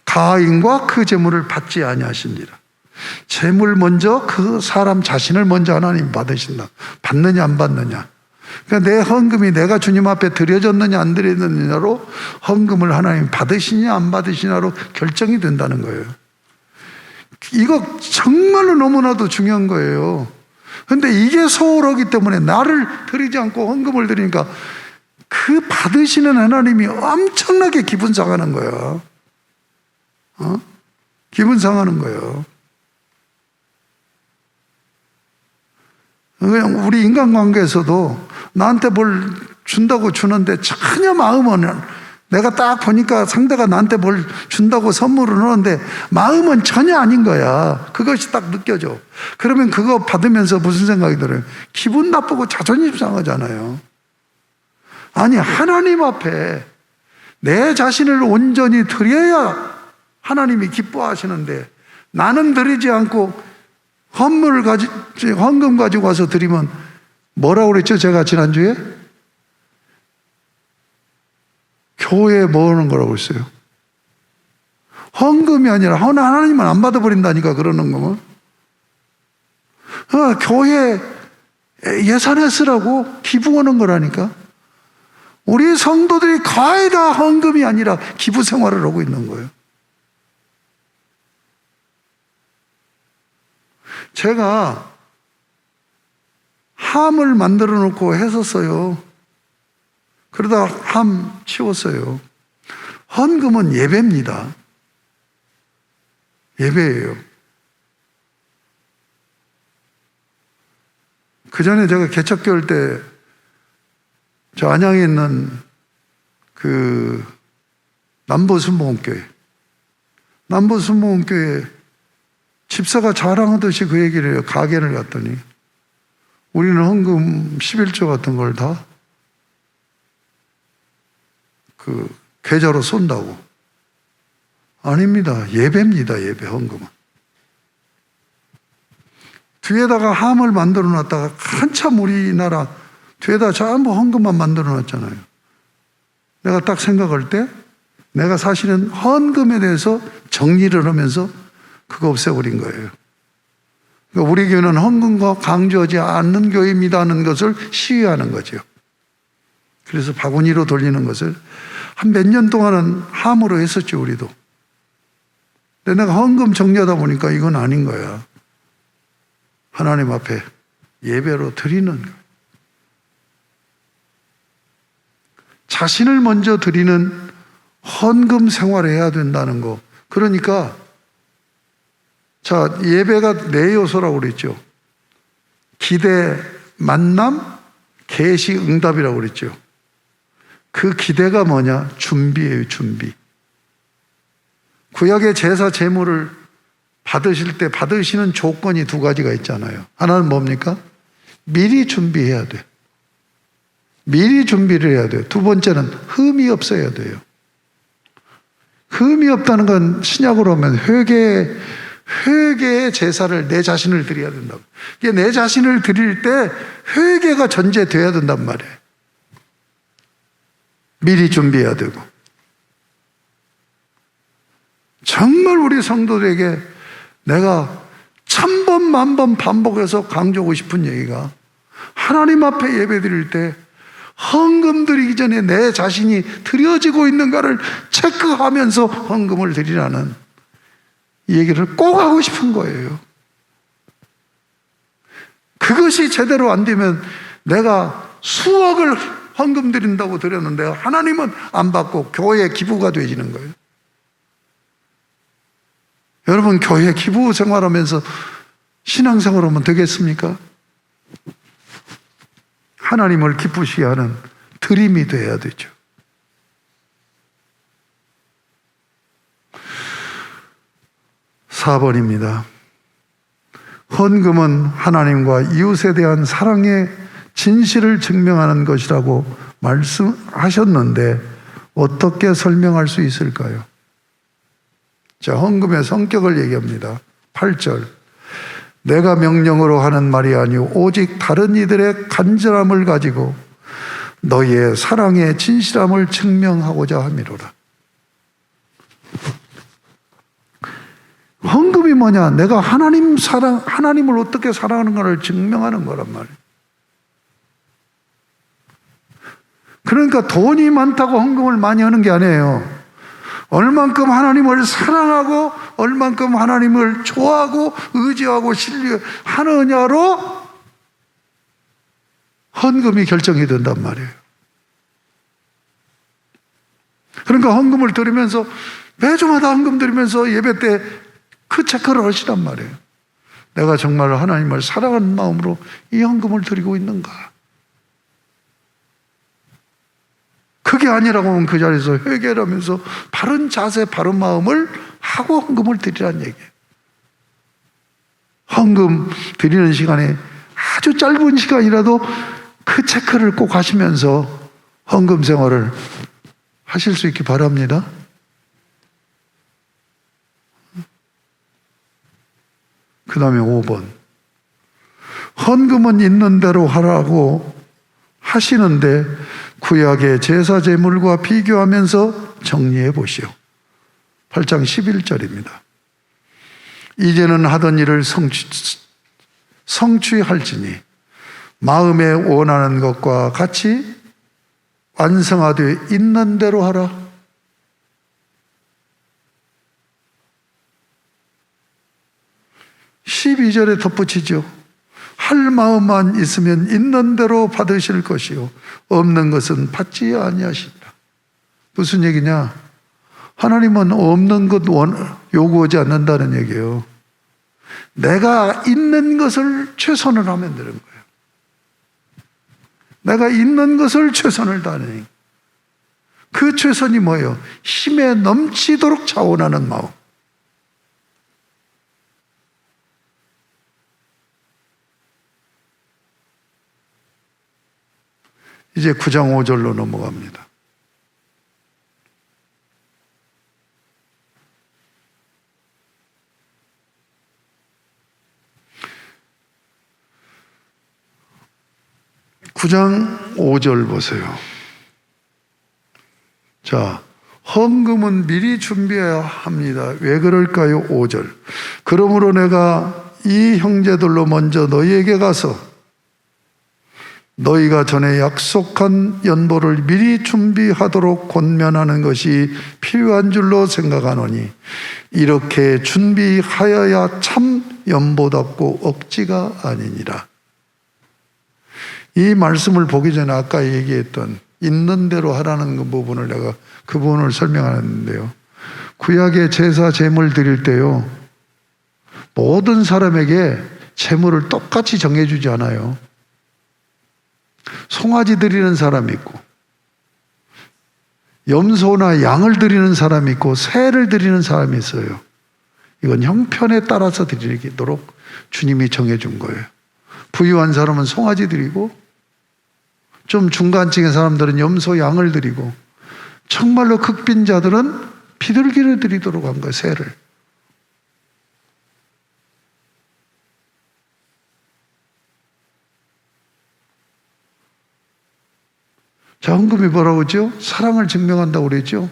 가인과 그 제물을 받지 아니하시니라. 제물 먼저 그 사람 자신을 먼저 하나님 받으신다. 받느냐 안 받느냐. 그러니까 내 헌금이 내가 주님 앞에 드려졌느냐 안 드려졌느냐로 헌금을 하나님 받으시냐 안 받으시냐로 결정이 된다는 거예요. 이거 정말로 너무나도 중요한 거예요. 그런데 이게 소홀하기 때문에 나를 드리지 않고 헌금을 드리니까 그 받으시는 하나님이 엄청나게 기분 상하는 거야. 기분 상하는 거예요. 그냥 우리 인간관계에서도 나한테 뭘 준다고 주는데 전혀 마음은, 내가 딱 보니까 상대가 나한테 뭘 준다고 선물을 하는데 마음은 전혀 아닌 거야. 그것이 딱 느껴져. 그러면 그거 받으면서 무슨 생각이 들어요? 기분 나쁘고 자존심 상하잖아요. 아니, 하나님 앞에 내 자신을 온전히 드려야 하나님이 기뻐하시는데 나는 드리지 않고 헌금 가지고 와서 드리면 뭐라고 그랬죠? 제가 지난주에? 교회에 모으는 거라고 했어요. 헌금이 아니라 하나님은 안 받아버린다니까, 그러는 거면. 교회 예산에 쓰라고 기부하는 거라니까. 우리 성도들이 거의 다 헌금이 아니라 기부 생활을 하고 있는 거예요. 제가 함을 만들어 놓고 했었어요. 그러다 함 치웠어요. 헌금은 예배입니다. 예배예요. 그 전에 제가 개척교 할 때 저 안양에 있는 그 남보순복음교회 집사가 자랑하듯이 그 얘기를 해요. 가게를 갔더니 우리는 헌금 11조 같은 걸 다 그 계좌로 쏜다고. 아닙니다. 예배입니다. 예배, 헌금은. 뒤에다가 함을 만들어 놨다가 한참 우리나라 뒤에다 전부 헌금만 만들어 놨잖아요. 내가 딱 생각할 때 내가 사실은 헌금에 대해서 정리를 하면서 그거 없애버린 거예요. 그러니까 우리 교회는 헌금과 강조하지 않는 교회입니다 하는 것을 시위하는 거죠. 그래서 바구니로 돌리는 것을 한 몇 년 동안은 함으로 했었죠, 우리도. 근데 내가 헌금 정리하다 보니까 이건 아닌 거야. 하나님 앞에 예배로 드리는 거야. 자신을 먼저 드리는 헌금 생활을 해야 된다는 거. 그러니까 자, 예배가 네 요소라고 그랬죠. 기대, 만남, 계시, 응답이라고 그랬죠. 그 기대가 뭐냐? 준비예요, 준비. 구약의 제사 제물을 받으실 때 받으시는 조건이 두 가지가 있잖아요. 하나는 뭡니까? 미리 준비해야 돼. 미리 준비를 해야 돼요. 두 번째는 흠이 없어야 돼요. 흠이 없다는 건 신약으로 하면 회개의 제사를 내 자신을 드려야 된다고. 이게 내 자신을 드릴 때 회개가 전제돼야 된단 말이에요. 미리 준비해야 되고. 정말 우리 성도들에게 내가 1000번, 10,000번 반복해서 강조하고 싶은 얘기가 하나님 앞에 예배 드릴 때 헌금 드리기 전에 내 자신이 드려지고 있는가를 체크하면서 헌금을 드리라는 이 얘기를 꼭 하고 싶은 거예요. 그것이 제대로 안 되면 내가 수억을 헌금 드린다고 드렸는데 하나님은 안 받고 교회 기부가 되지는 거예요. 여러분, 교회 기부 생활하면서 신앙생활하면 되겠습니까? 하나님을 기쁘시게 하는 드림이 되어야 되죠. (4번입니다) 헌금은 하나님과 이웃에 대한 사랑의 진실을 증명하는 것이라고 말씀하셨는데 어떻게 설명할 수 있을까요? 자, 헌금의 성격을 얘기합니다. 8절. 내가 명령으로 하는 말이 아니오 오직 다른 이들의 간절함을 가지고 너희의 사랑의 진실함을 증명하고자 함이로라. 헌금이 뭐냐? 내가 하나님을 어떻게 사랑하는가를 증명하는 거란 말이에요. 그러니까 돈이 많다고 헌금을 많이 하는 게 아니에요. 얼만큼 하나님을 사랑하고 얼만큼 하나님을 좋아하고 의지하고 신뢰하느냐로 헌금이 결정이 된단 말이에요. 그러니까 헌금을 드리면서 매주마다 헌금 드리면서 예배 때 그 체크를 하시란 말이에요. 내가 정말 하나님을 사랑하는 마음으로 이 헌금을 드리고 있는가? 그게 아니라고 하면 그 자리에서 회개를 하면서 바른 자세, 바른 마음을 하고 헌금을 드리라는 얘기예요. 헌금 드리는 시간에 아주 짧은 시간이라도 그 체크를 꼭 하시면서 헌금 생활을 하실 수 있기 바랍니다. 그 다음에 5번. 헌금은 있는 대로 하라고 하시는데 구약의 제사 제물과 비교하면서 정리해 보시오. 8장 11절입니다. 이제는 하던 일을 성취할지니 마음에 원하는 것과 같이 완성하되 있는 대로 하라. 12절에 덧붙이죠. 할 마음만 있으면 있는 대로 받으실 것이요 없는 것은 받지 아니하시리라. 무슨 얘기냐? 하나님은 없는 것 요구하지 않는다는 얘기예요. 내가 있는 것을 최선을 하면 되는 거예요. 내가 있는 것을 최선을 다하는, 그 최선이 뭐예요? 힘에 넘치도록 자원하는 마음. 이제 9장 5절로 넘어갑니다. (9장 5절) 보세요. 자, 헌금은 미리 준비해야 합니다. 왜 그럴까요? 5절. 그러므로 내가 이 형제들로 먼저 너희에게 가서 너희가 전에 약속한 연보를 미리 준비하도록 권면하는 것이 필요한 줄로 생각하노니 이렇게 준비하여야 참 연보답고 억지가 아니니라. 이 말씀을 보기 전에 아까 얘기했던 있는 대로 하라는 그 부분을 내가 그 부분을 설명하는데요. 구약의 제사 제물 드릴 때요, 모든 사람에게 제물을 똑같이 정해주지 않아요. 송아지 드리는 사람이 있고, 염소나 양을 드리는 사람이 있고, 새를 드리는 사람이 있어요. 이건 형편에 따라서 드리도록 주님이 정해준 거예요. 부유한 사람은 송아지 드리고, 좀 중간층의 사람들은 염소, 양을 드리고, 정말로 극빈자들은 비둘기를 드리도록 한 거예요, 새를. 자, 헌금이 뭐라고 그러죠? 사랑을 증명한다고 그랬죠?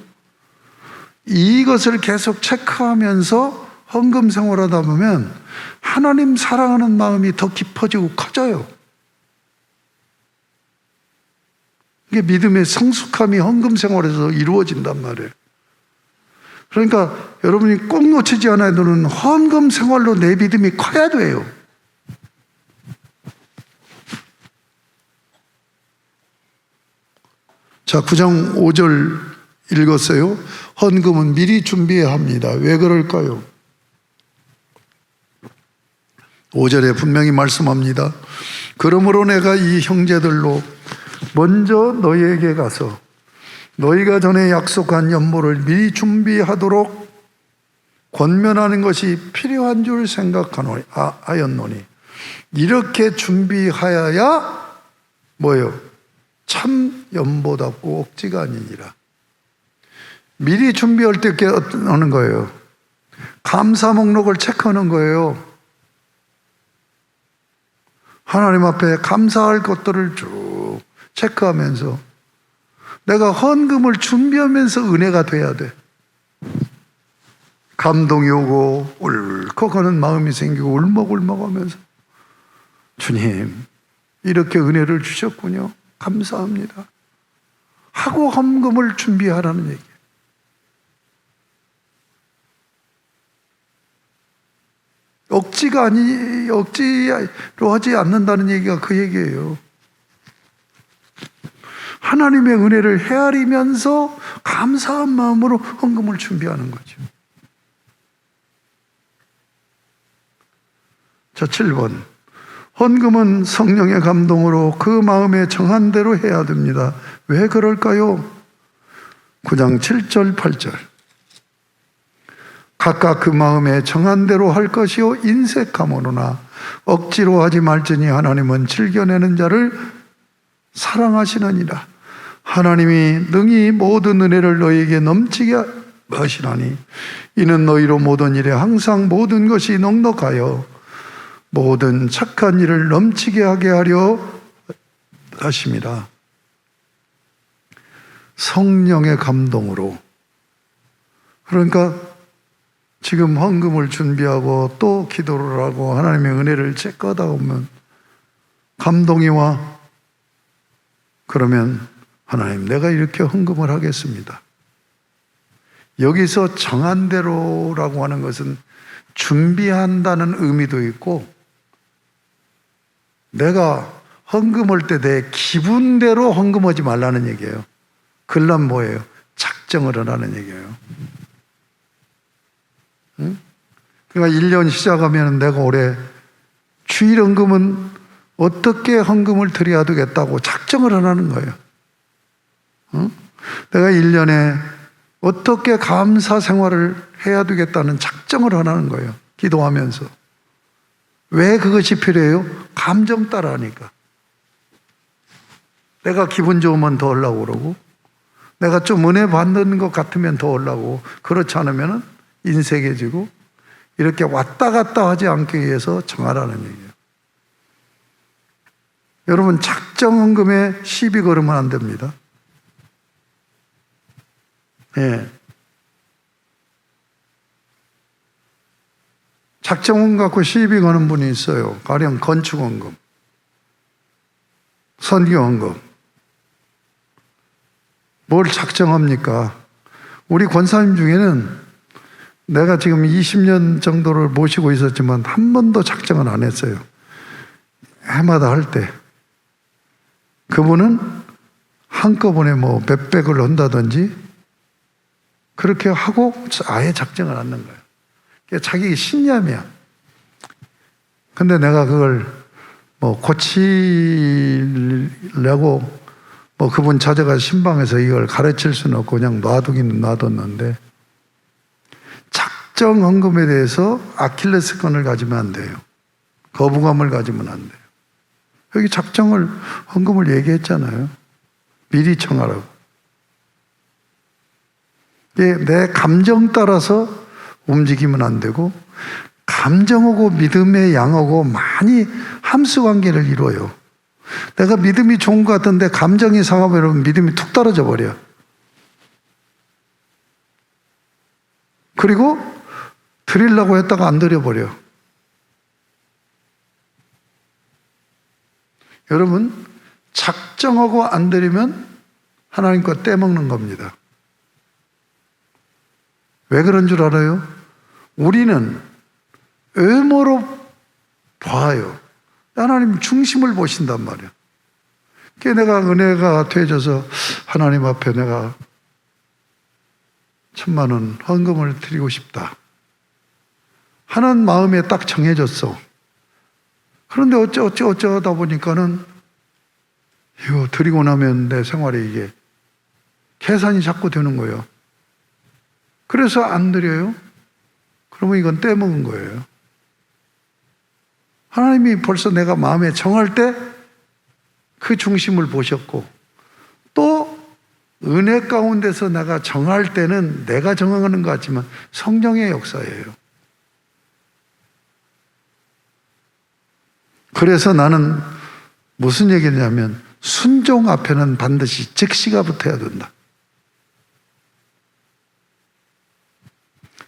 이것을 계속 체크하면서 헌금 생활하다 보면 하나님 사랑하는 마음이 더 깊어지고 커져요. 이게 믿음의 성숙함이 헌금 생활에서 이루어진단 말이에요. 그러니까 여러분이 꼭 놓치지 않아야 되는 헌금 생활로 내 믿음이 커야 돼요. 자, 9장 5절 읽었어요. 헌금은 미리 준비해야 합니다. 왜 그럴까요? 5절에 분명히 말씀합니다. 그러므로 내가 이 형제들로 먼저 너희에게 가서 너희가 전에 약속한 연보를 미리 준비하도록 권면하는 것이 필요한 줄 생각하였노니 이렇게 준비하여야 뭐예요? 참 연보답고 억지가 아니니라. 미리 준비할 때 어떻게 하는 거예요? 감사 목록을 체크하는 거예요. 하나님 앞에 감사할 것들을 쭉 체크하면서 내가 헌금을 준비하면서 은혜가 돼야 돼. 감동이 오고 울컥하는 마음이 생기고 울먹울먹하면서 주님 이렇게 은혜를 주셨군요. 감사합니다. 하고 헌금을 준비하라는 얘기예요. 억지로 하지 않는다는 얘기가 그 얘기예요. 하나님의 은혜를 헤아리면서 감사한 마음으로 헌금을 준비하는 거죠. 자, 7번. 헌금은 성령의 감동으로 그 마음에 정한 대로 해야 됩니다. 왜 그럴까요? 9장 7절 8절. 각각 그 마음에 정한 대로 할 것이요 인색함으로나 억지로 하지 말지니 하나님은 즐겨내는 자를 사랑하시느니라. 하나님이 능히 모든 은혜를 너희에게 넘치게 하시나니 이는 너희로 모든 일에 항상 모든 것이 넉넉하여 모든 착한 일을 넘치게 하게 하려 하심이라. 성령의 감동으로. 그러니까 지금 헌금을 준비하고 또 기도를 하고 하나님의 은혜를 체크하다 보면 감동이 와. 그러면 하나님 내가 이렇게 헌금을 하겠습니다. 여기서 정한 대로라고 하는 것은 준비한다는 의미도 있고 내가 헌금할 때 내 기분대로 헌금하지 말라는 얘기예요. 그러려면 뭐예요? 작정을 하라는 얘기예요. 응? 그러니까 1년 시작하면 내가 올해 주일 헌금은 어떻게 헌금을 드려야 되겠다고 작정을 하라는 거예요. 응? 내가 1년에 어떻게 감사 생활을 해야 되겠다는 작정을 하라는 거예요. 기도하면서. 왜 그것이 필요해요? 감정 따라하니까. 내가 기분 좋으면 더 하려고 그러고 내가 좀 은혜 받는 것 같으면 더 하려고 그렇지 않으면 인색해지고 이렇게 왔다 갔다 하지 않기 위해서 정하라는 얘기예요. 여러분 작정헌금에 시비 걸으면 안 됩니다. 예. 작정헌금 갖고 시비 거는 분이 있어요. 가령 건축헌금. 선교헌금. 뭘 작정합니까? 우리 권사님 중에는 내가 지금 20년 정도를 모시고 있었지만 한 번도 작정을 안 했어요. 해마다 할 때. 그분은 한꺼번에 뭐 몇백을 한다든지 그렇게 하고 아예 작정을 안 하는 거예요. 그게 자기 신념이야. 근데 내가 그걸 뭐 고치려고 뭐 그분 찾아가 신방에서 이걸 가르칠 수는 없고 그냥 놔두기는 놔뒀는데, 작정 헌금에 대해서 아킬레스건을 가지면 안 돼요. 거부감을 가지면 안 돼요. 여기 작정을 헌금을 얘기했잖아요. 미리 청하라고. 내 감정 따라서 움직이면 안 되고, 감정하고 믿음의 양하고 많이 함수관계를 이루어요. 내가 믿음이 좋은 것 같은데 감정이 상하면 믿음이 툭 떨어져 버려. 그리고 드리려고 했다가 안 드려버려. 여러분, 작정하고 안 드리면 하나님 거 떼먹는 겁니다. 왜 그런 줄 알아요? 우리는 의무로 봐요. 하나님 중심을 보신단 말이야. 그게 내가 은혜가 되어져서 하나님 앞에 내가 1,000,000원 헌금을 드리고 싶다 하는 마음에 딱 정해졌어. 그런데 어쩌다 보니까는 이거 드리고 나면 내 생활에 이게 계산이 자꾸 되는 거예요. 그래서 안 드려요. 그러면 이건 떼먹은 거예요. 하나님이 벌써 내가 마음에 정할 때 그 중심을 보셨고, 또 은혜 가운데서 내가 정할 때는 내가 정하는 것 같지만 성령의 역사예요. 그래서 나는 무슨 얘기냐면, 순종 앞에는 반드시 즉시가 붙어야 된다.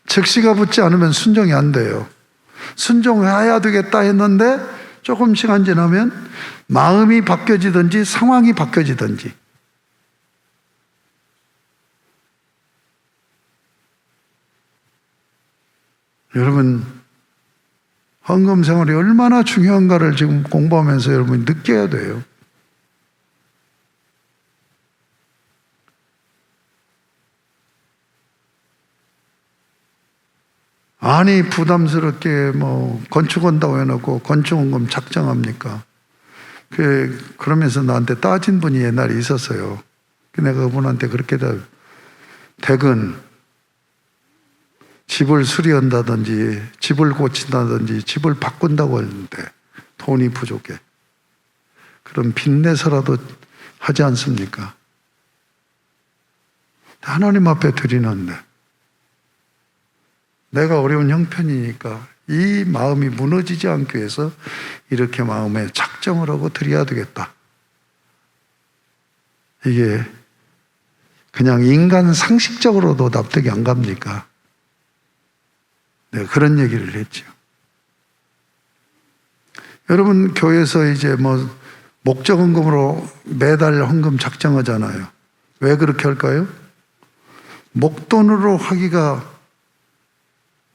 즉시가 붙지 않으면 순종이 안 돼요. 순종해야 되겠다 했는데 조금 시간 지나면 마음이 바뀌어지든지 상황이 바뀌어지든지. 여러분, 헌금 생활이 얼마나 중요한가를 지금 공부하면서 여러분이 느껴야 돼요. 아니, 부담스럽게 뭐 건축한다고 해놓고 건축헌금 작정합니까? 그러면서 나한테 따진 분이 옛날에 있었어요. 내가 그분한테 그렇게 대근 집을 수리한다든지 집을 고친다든지 집을 바꾼다고 했는데 돈이 부족해. 그럼 빚내서라도 하지 않습니까? 하나님 앞에 드리는데 내가 어려운 형편이니까 이 마음이 무너지지 않기 위해서 이렇게 마음에 작정을 하고 드려야 되겠다. 이게 그냥 인간 상식적으로도 납득이 안 갑니까? 내가 그런 얘기를 했죠. 여러분, 교회에서 이제 뭐 목적 헌금으로 매달 헌금 작정하잖아요. 왜 그렇게 할까요? 목돈으로 하기가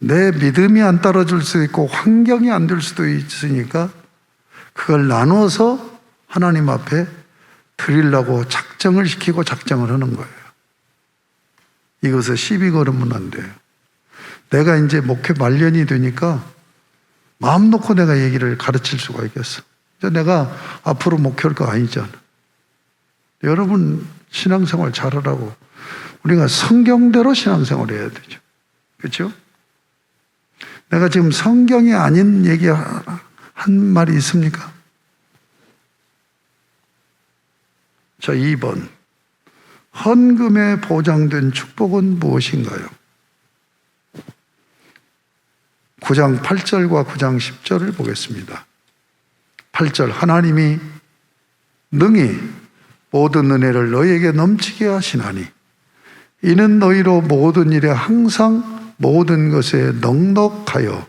내 믿음이 안 따라줄 수 있고 환경이 안 될 수도 있으니까 그걸 나눠서 하나님 앞에 드리려고 작정을 시키고 작정을 하는 거예요. 이것을 시비 걸으면 안 돼요. 내가 이제 목회 말년이 되니까 마음 놓고 내가 얘기를 가르칠 수가 있겠어. 내가 앞으로 목회할 거 아니잖아. 여러분 신앙생활 잘하라고 우리가 성경대로 신앙생활 해야 되죠. 그렇죠? 내가 지금 성경이 아닌 얘기 한 말이 있습니까? 자, 2번. 헌금에 보장된 축복은 무엇인가요? 9장 8절과 9장 10절을 보겠습니다. 8절, 하나님이 능히 모든 은혜를 너희에게 넘치게 하시나니 이는 너희로 모든 일에 항상 모든 것에 넉넉하여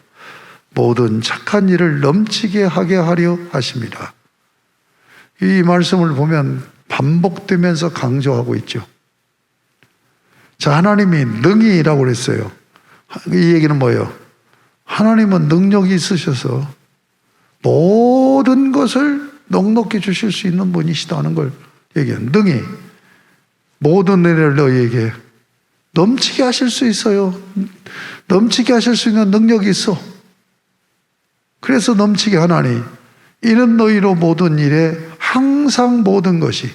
모든 착한 일을 넘치게 하게 하려 하심이라. 이 말씀을 보면 반복되면서 강조하고 있죠. 자, 하나님이 능히라고 그랬어요. 이 얘기는 뭐예요? 하나님은 능력이 있으셔서 모든 것을 넉넉히 주실 수 있는 분이시다는 걸 얘기해요. 능히 모든 은혜를 너희에게 넘치게 하실 수 있어요. 넘치게 하실 수 있는 능력이 있어. 그래서 넘치게 하나니 이는 너희로 모든 일에 항상 모든 것이,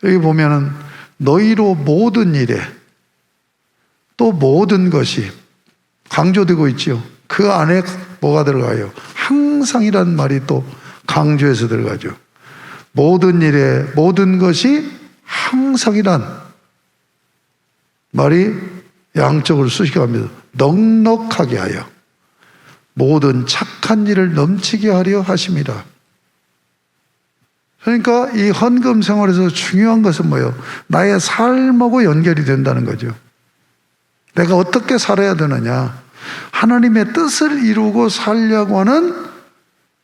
여기 보면은 너희로 모든 일에 또 모든 것이 강조되고 있죠. 그 안에 뭐가 들어가요? 항상이란 말이 또 강조해서 들어가죠. 모든 일에 모든 것이 항상이란 말이 양쪽으로 수식합니다. 넉넉하게 하여 모든 착한 일을 넘치게 하려 하심이라. 그러니까 이 헌금 생활에서 중요한 것은 뭐예요? 나의 삶하고 연결이 된다는 거죠. 내가 어떻게 살아야 되느냐? 하나님의 뜻을 이루고 살려고 하는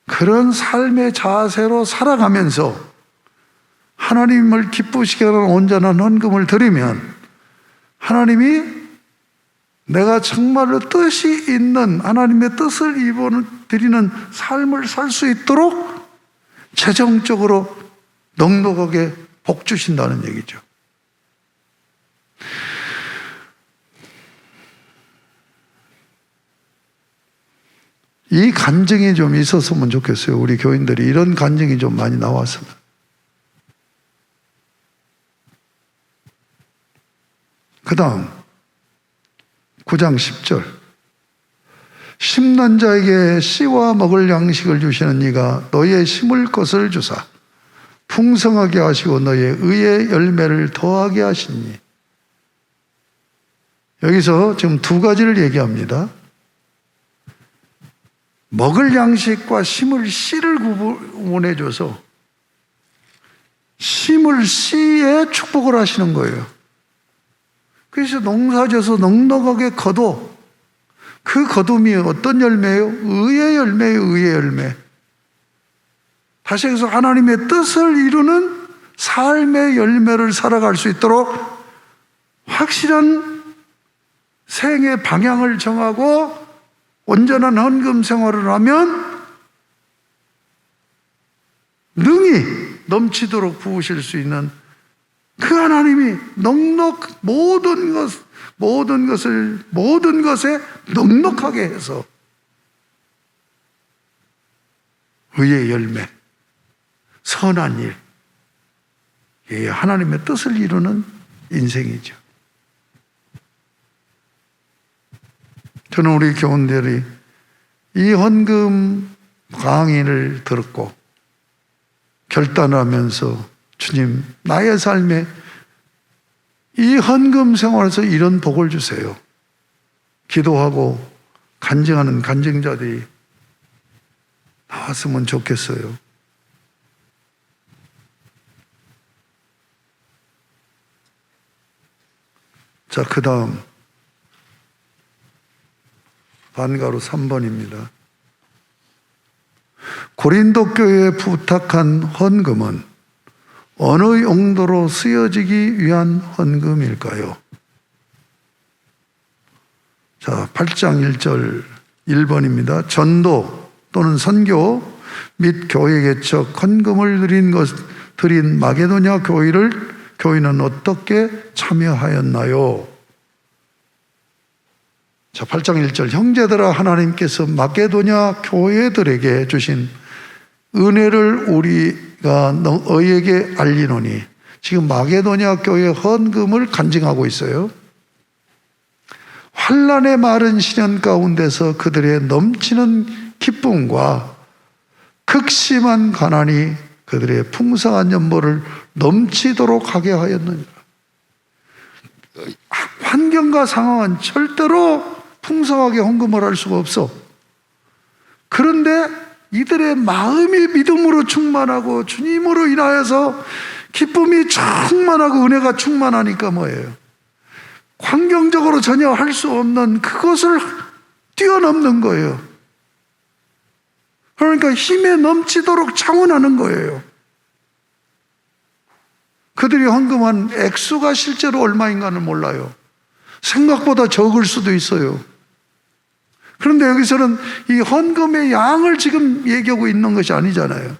그런 삶의 자세로 살아가면서 하나님을 기쁘시게 하는 온전한 헌금을 드리면 하나님이 내가 정말로 뜻이 있는 하나님의 뜻을 드리는 삶을 살 수 있도록 재정적으로 넉넉하게 복 주신다는 얘기죠. 이 간증이 좀 있었으면 좋겠어요. 우리 교인들이 이런 간증이 좀 많이 나왔으면. 그 다음 9장 10절, 심는 자에게 씨와 먹을 양식을 주시는 이가 너희의 심을 것을 주사 풍성하게 하시고 너희의 의의 열매를 더하게 하시니. 여기서 지금 두 가지를 얘기합니다. 먹을 양식과 심을 씨를 구분해줘서 심을 씨에 축복을 하시는 거예요. 그래서 농사져서 넉넉하게 거둬. 그 거둠이 어떤 열매예요? 의의 열매예요. 의의 열매. 다시 해서 하나님의 뜻을 이루는 삶의 열매를 살아갈 수 있도록 확실한 생의 방향을 정하고 온전한 헌금 생활을 하면 능히 넘치도록 부으실 수 있는 그 하나님이 모든 것에 넉넉하게 해서 의의 열매, 선한 일, 하나님의 뜻을 이루는 인생이죠. 저는 우리 교원들이 이 헌금 강의를 들었고 결단하면서 주님, 나의 삶에 이 헌금 생활에서 이런 복을 주세요. 기도하고 간증하는 간증자들이 나왔으면 좋겠어요. 자, 그 다음 반가로 3번입니다. 고린도 교회에 부탁한 헌금은 어느 용도로 쓰여지기 위한 헌금일까요? 자, 8장 1절 1번입니다. 전도 또는 선교 및 교회 개척 헌금을 드린 마게도냐 교회는 어떻게 참여하였나요? 자, 8장 1절 형제들아 하나님께서 마게도냐 교회들에게 주신 은혜를 우리가 너희에게 알리노니. 지금 마게도냐 교회 헌금을 간증하고 있어요. 환난의 마른 시련 가운데서 그들의 넘치는 기쁨과 극심한 가난이 그들의 풍성한 연보를 넘치도록 하게 하였느니라. 환경과 상황은 절대로 풍성하게 헌금을 할 수가 없어. 그런데 이들의 마음이 믿음으로 충만하고 주님으로 인하여서 기쁨이 충만하고 은혜가 충만하니까 뭐예요? 환경적으로 전혀 할 수 없는 그것을 뛰어넘는 거예요. 그러니까 힘에 넘치도록 창원하는 거예요. 그들이 헌금한 액수가 실제로 얼마인가는 몰라요. 생각보다 적을 수도 있어요. 그런데 여기서는 이 헌금의 양을 지금 얘기하고 있는 것이 아니잖아요.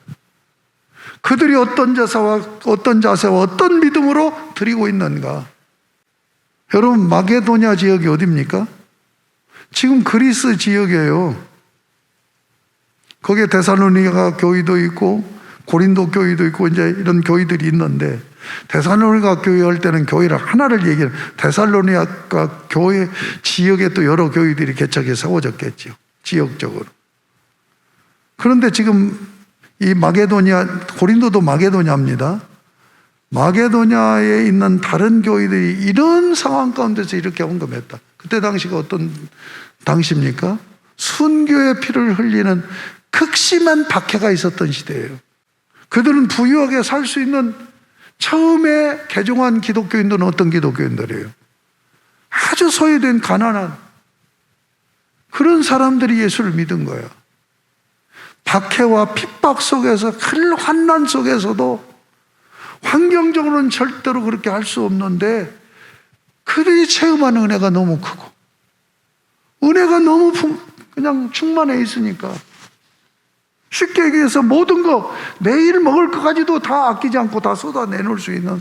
그들이 어떤 자세와 어떤 믿음으로 드리고 있는가. 여러분, 마게도냐 지역이 어디입니까? 지금 그리스 지역이에요. 거기에 데살로니가 교회도 있고 고린도 교회도 있고 이제 이런 교회들이 있는데, 데살로니가 교회 할 때는 교회를 하나를 얘기해요. 데살로니가 교회 지역에 또 여러 교회들이 개척해 세워졌겠죠, 지역적으로. 그런데 지금 이 마게도냐, 고린도도 마게도냐입니다. 마게도냐에 있는 다른 교회들이 이런 상황 가운데서 이렇게 헌금했다. 그때 당시가 어떤 당시입니까? 순교의 피를 흘리는 극심한 박해가 있었던 시대예요. 그들은 부유하게 살 수 있는 처음에 개종한 기독교인들은 어떤 기독교인들이에요? 아주 소외된 가난한 그런 사람들이 예수를 믿은 거예요. 박해와 핍박 속에서, 큰 환난 속에서도 환경적으로는 절대로 그렇게 할 수 없는데 그들이 체험하는 은혜가 너무 크고, 은혜가 너무 그냥 충만해 있으니까 쉽게 얘기해서 모든 거, 내일 먹을 것까지도 다 아끼지 않고 다 쏟아내놓을 수 있는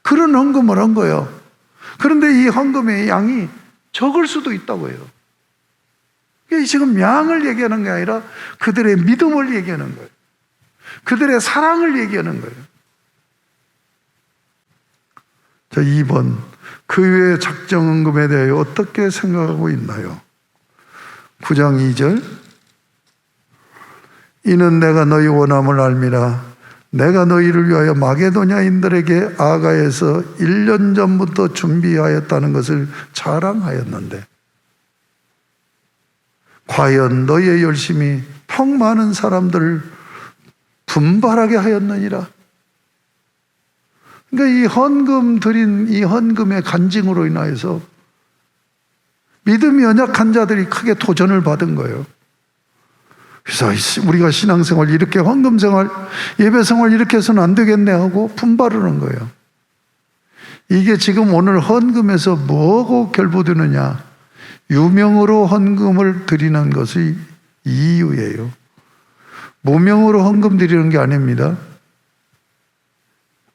그런 헌금을 한 거예요. 그런데 이 헌금의 양이 적을 수도 있다고 해요. 이게 지금 양을 얘기하는 게 아니라 그들의 믿음을 얘기하는 거예요. 그들의 사랑을 얘기하는 거예요. 자, 2번, 그 외의 작정 헌금에 대하여 어떻게 생각하고 있나요? 9장 2절, 이는 내가 너희 원함을 알미라. 내가 너희를 위하여 마게도냐인들에게 아가에서 1년 전부터 준비하였다는 것을 자랑하였는데, 과연 너희의 열심이 턱 많은 사람들을 분발하게 하였느니라. 그러니까 이 헌금 드린 이 헌금의 간증으로 인하여서 믿음이 연약한 자들이 크게 도전을 받은 거예요. 그래서 우리가 신앙생활 이렇게, 헌금생활, 예배생활 이렇게 해서는 안 되겠네 하고 분발하는 거예요. 이게 지금 오늘 헌금에서 뭐하고 결부되느냐? 유명으로 헌금을 드리는 것이 이유예요. 무명으로 헌금 드리는 게 아닙니다.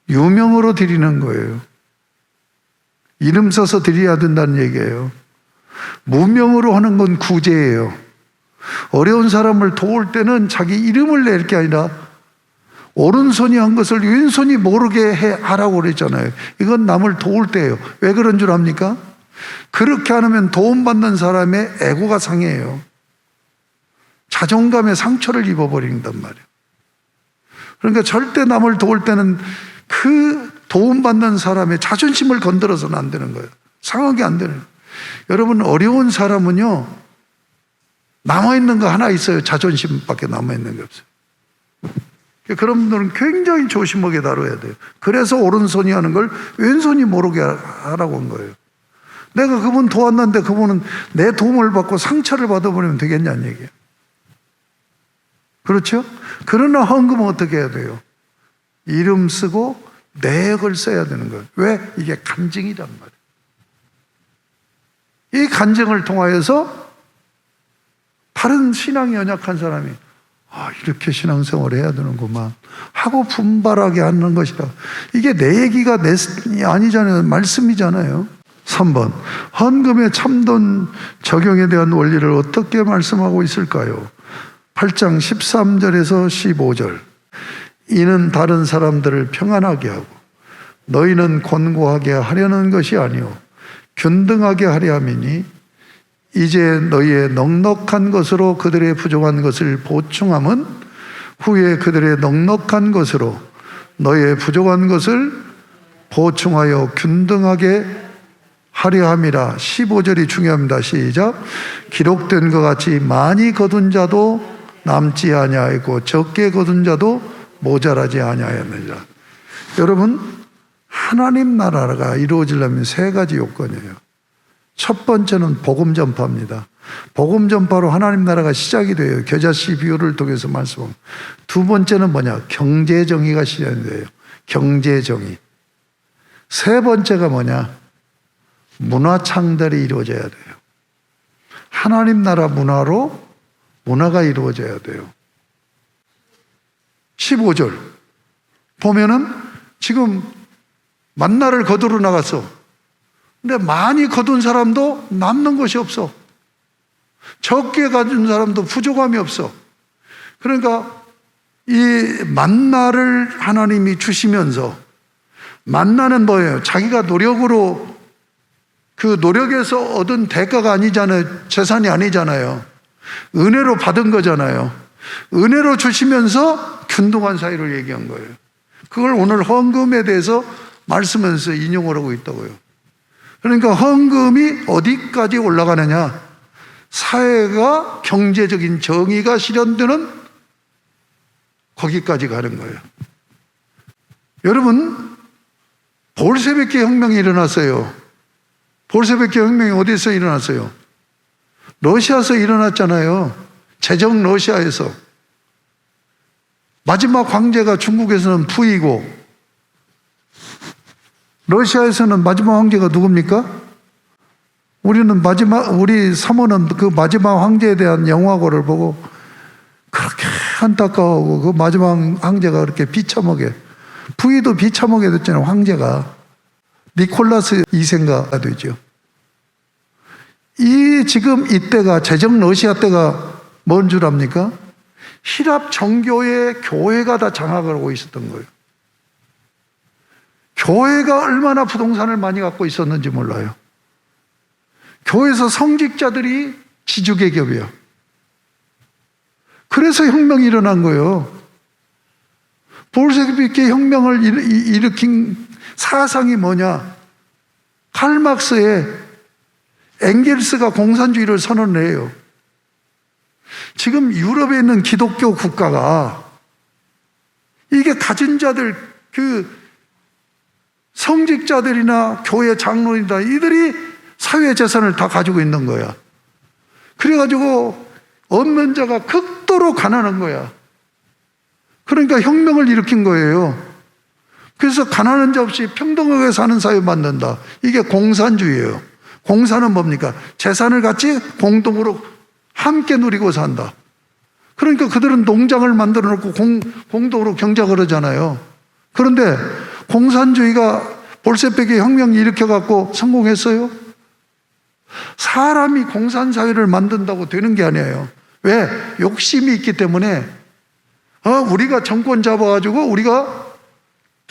유명으로 드리는 거예요. 이름 써서 드려야 된다는 얘기예요. 무명으로 하는 건 구제예요. 어려운 사람을 도울 때는 자기 이름을 낼 게 아니라 오른손이 한 것을 왼손이 모르게 하라고 그랬잖아요. 이건 남을 도울 때예요. 왜 그런 줄 압니까? 그렇게 하면 도움받는 사람의 에고가 상해요. 자존감에 상처를 입어버린단 말이에요. 그러니까 절대 남을 도울 때는 그 도움받는 사람의 자존심을 건드려서는 안 되는 거예요. 상하게 안 되는 거예요. 여러분, 어려운 사람은요, 남아있는 거 하나 있어요. 자존심밖에 남아있는 게 없어요. 그런 분들은 굉장히 조심하게 다뤄야 돼요. 그래서 오른손이 하는 걸 왼손이 모르게 하라고 한 거예요. 내가 그분 도왔는데 그분은 내 도움을 받고 상처를 받아버리면 되겠냐는 얘기예요. 그렇죠? 그러나 헌금은 어떻게 해야 돼요? 이름 쓰고 내역을 써야 되는 거예요. 왜? 이게 간증이란 말이에요. 이 간증을 통하여서 다른 신앙이 연약한 사람이 이렇게 신앙생활을 해야 되는구만 하고 분발하게 하는 것이라. 이게 내 얘기가 아니잖아요. 말씀이잖아요. 3번, 헌금의 참돈 적용에 대한 원리를 어떻게 말씀하고 있을까요? 8장 13절에서 15절. 이는 다른 사람들을 평안하게 하고 너희는 곤고하게 하려는 것이 아니오 균등하게 하려 함이니 이제 너희의 넉넉한 것으로 그들의 부족한 것을 보충함은 후에 그들의 넉넉한 것으로 너희의 부족한 것을 보충하여 균등하게 하려 함이라. 15절이 중요합니다. 시작. 기록된 것 같이 많이 거둔 자도 남지 아니하였고 적게 거둔 자도 모자라지 아니하였느니라. 여러분, 하나님 나라가 이루어지려면 세 가지 요건이에요. 첫 번째는 복음 전파입니다. 복음 전파로 하나님 나라가 시작이 돼요. 겨자씨 비유를 통해서 말씀합니다. 두 번째는 뭐냐? 경제 정의가 실현돼요. 경제 정의. 세 번째가 뭐냐? 문화 창달이 이루어져야 돼요. 하나님 나라 문화로 문화가 이루어져야 돼요. 15절 보면은 지금 만나를 거두러 나갔어. 근데 많이 거둔 사람도 남는 것이 없어. 적게 가진 사람도 부족함이 없어. 그러니까 이 만나를 하나님이 주시면서, 만나는 뭐예요? 자기가 노력으로, 그 노력에서 얻은 대가가 아니잖아요. 재산이 아니잖아요. 은혜로 받은 거잖아요. 은혜로 주시면서 균등한 사이를 얘기한 거예요. 그걸 오늘 헌금에 대해서 말씀하면서 인용을 하고 있다고요. 그러니까 헌금이 어디까지 올라가느냐? 사회가 경제적인 정의가 실현되는 거기까지 가는 거예요. 여러분, 볼셰비키 혁명이 일어났어요. 볼셰비키 혁명이 어디서 일어났어요? 러시아에서 일어났잖아요. 제정 러시아에서. 마지막 황제가 중국에서는 푸이고, 러시아에서는 마지막 황제가 누굽니까? 우리 사모는 그 마지막 황제에 대한 영화고를 보고 그렇게 안타까워하고, 그 마지막 황제가 그렇게 비참하게, 푸이도 비참하게 됐잖아요. 황제가 니콜라스 2세가 되죠. 지금 이때가, 제정 러시아 때가 뭔 줄 압니까? 히랍 정교의 교회가 다 장악을 하고 있었던 거예요. 교회가 얼마나 부동산을 많이 갖고 있었는지 몰라요. 교회에서 성직자들이 지주계급이야. 그래서 혁명이 일어난 거예요. 볼셰비키 혁명을 일으킨 사상이 뭐냐? 칼막스의 엥겔스가 공산주의를 선언해요. 지금 유럽에 있는 기독교 국가가, 이게 가진 자들, 그 성직자들이나 교회 장로이다, 이들이 사회 재산을 다 가지고 있는 거야. 그래가지고 없는 자가 극도로 가난한 거야. 그러니까 혁명을 일으킨 거예요. 그래서 가난한 자 없이 평등하게 사는 사회 만든다. 이게 공산주의예요. 공산은 뭡니까? 재산을 같이 공동으로 함께 누리고 산다. 그러니까 그들은 농장을 만들어 놓고 공동으로 경작을 하잖아요. 그런데 공산주의가 볼셰비키 혁명 일으켜갖고 성공했어요? 사람이 공산사회를 만든다고 되는 게 아니에요. 왜? 욕심이 있기 때문에. 우리가 정권 잡아가지고 우리가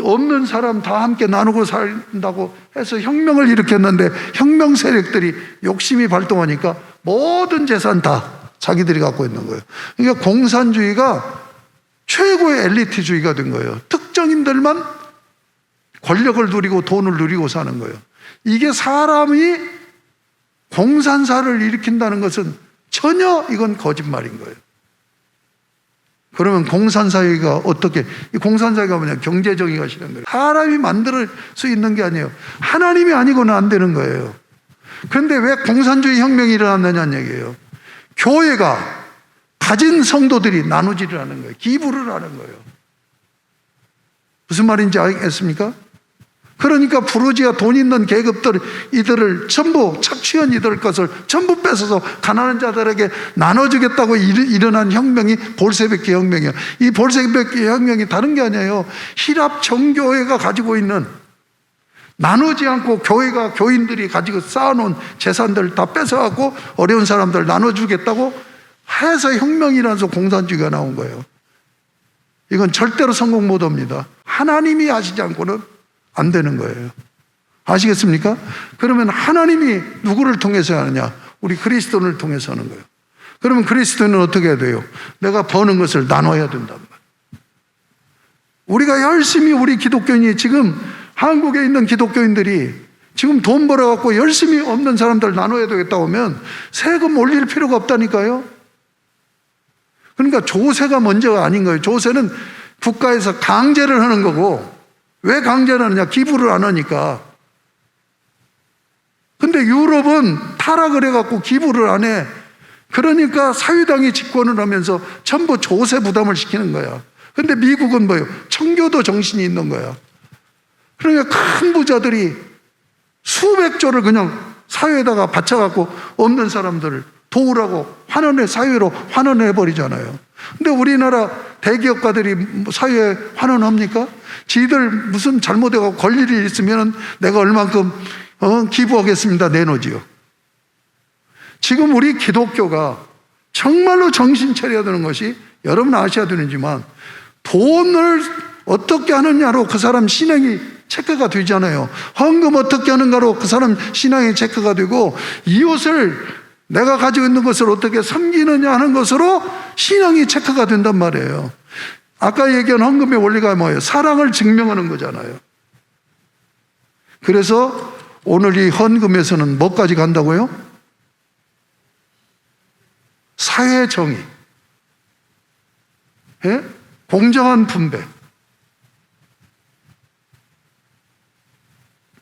없는 사람 다 함께 나누고 산다고 해서 혁명을 일으켰는데, 혁명 세력들이 욕심이 발동하니까 모든 재산 다 자기들이 갖고 있는 거예요. 그러니까 공산주의가 최고의 엘리트주의가 된 거예요. 특정인들만 권력을 누리고 돈을 누리고 사는 거예요. 이게 사람이 공산사를 일으킨다는 것은 전혀 이건 거짓말인 거예요. 그러면 공산사회가 어떻게, 이 공산사회가 뭐냐? 경제정의가 실현돼요. 사람이 만들 수 있는 게 아니에요. 하나님이 아니고는 안 되는 거예요. 그런데 왜 공산주의 혁명이 일어났느냐는 얘기예요. 교회가 가진 성도들이 나누지를 하는 거예요. 기부를 하는 거예요. 무슨 말인지 알겠습니까? 그러니까 부르지아 돈 있는 계급들, 이들을 전부, 착취한 이들 것을 전부 뺏어서 가난한 자들에게 나눠주겠다고 일어난 혁명이 볼셰비키 혁명이에요. 이 볼셰비키 혁명이 다른 게 아니에요. 히랍 정교회가 가지고 있는, 나누지 않고 교회가, 교인들이 가지고 쌓아놓은 재산들 다 뺏어갖고 어려운 사람들 나눠주겠다고 해서 혁명이 일어나서 공산주의가 나온 거예요. 이건 절대로 성공 못합니다. 하나님이 하시지 않고는 안 되는 거예요. 아시겠습니까? 그러면 하나님이 누구를 통해서 하느냐? 우리 그리스도인을 통해서 하는 거예요. 그러면 그리스도인은 어떻게 해야 돼요? 내가 버는 것을 나눠야 된단 말이에요. 우리가 열심히, 우리 기독교인이, 지금 한국에 있는 기독교인들이 지금 돈 벌어갖고 열심히 없는 사람들 나눠야 되겠다고 하면 세금 올릴 필요가 없다니까요. 그러니까 조세가 먼저가 아닌 거예요. 조세는 국가에서 강제를 하는 거고, 왜 강제를 하느냐? 기부를 안 하니까. 근데 유럽은 타락을 해갖고 기부를 안 해. 그러니까 사회당이 집권을 하면서 전부 조세 부담을 시키는 거야. 근데 미국은 뭐예요? 청교도 정신이 있는 거야. 그러니까 큰 부자들이 수백 조를 그냥 사회에다가 바쳐갖고 없는 사람들을 도우라고 사회로 환원해버리잖아요. 근데 우리나라 대기업가들이 사회에 환원합니까? 지들 무슨 잘못해갖고 걸 일이 있으면 내가 얼만큼 기부하겠습니다 내놓지요. 지금 우리 기독교가 정말로 정신 차려야 되는 것이, 여러분 아셔야 되는지만, 돈을 어떻게 하느냐로 그 사람 신앙이 체크가 되잖아요. 헌금 어떻게 하는가로 그 사람 신앙이 체크가 되고, 이웃을 내가 가지고 있는 것을 어떻게 섬기느냐 하는 것으로 신앙이 체크가 된단 말이에요. 아까 얘기한 헌금의 원리가 뭐예요? 사랑을 증명하는 거잖아요. 그래서 오늘 이 헌금에서는 뭐까지 간다고요? 사회 정의, 예? 공정한 분배,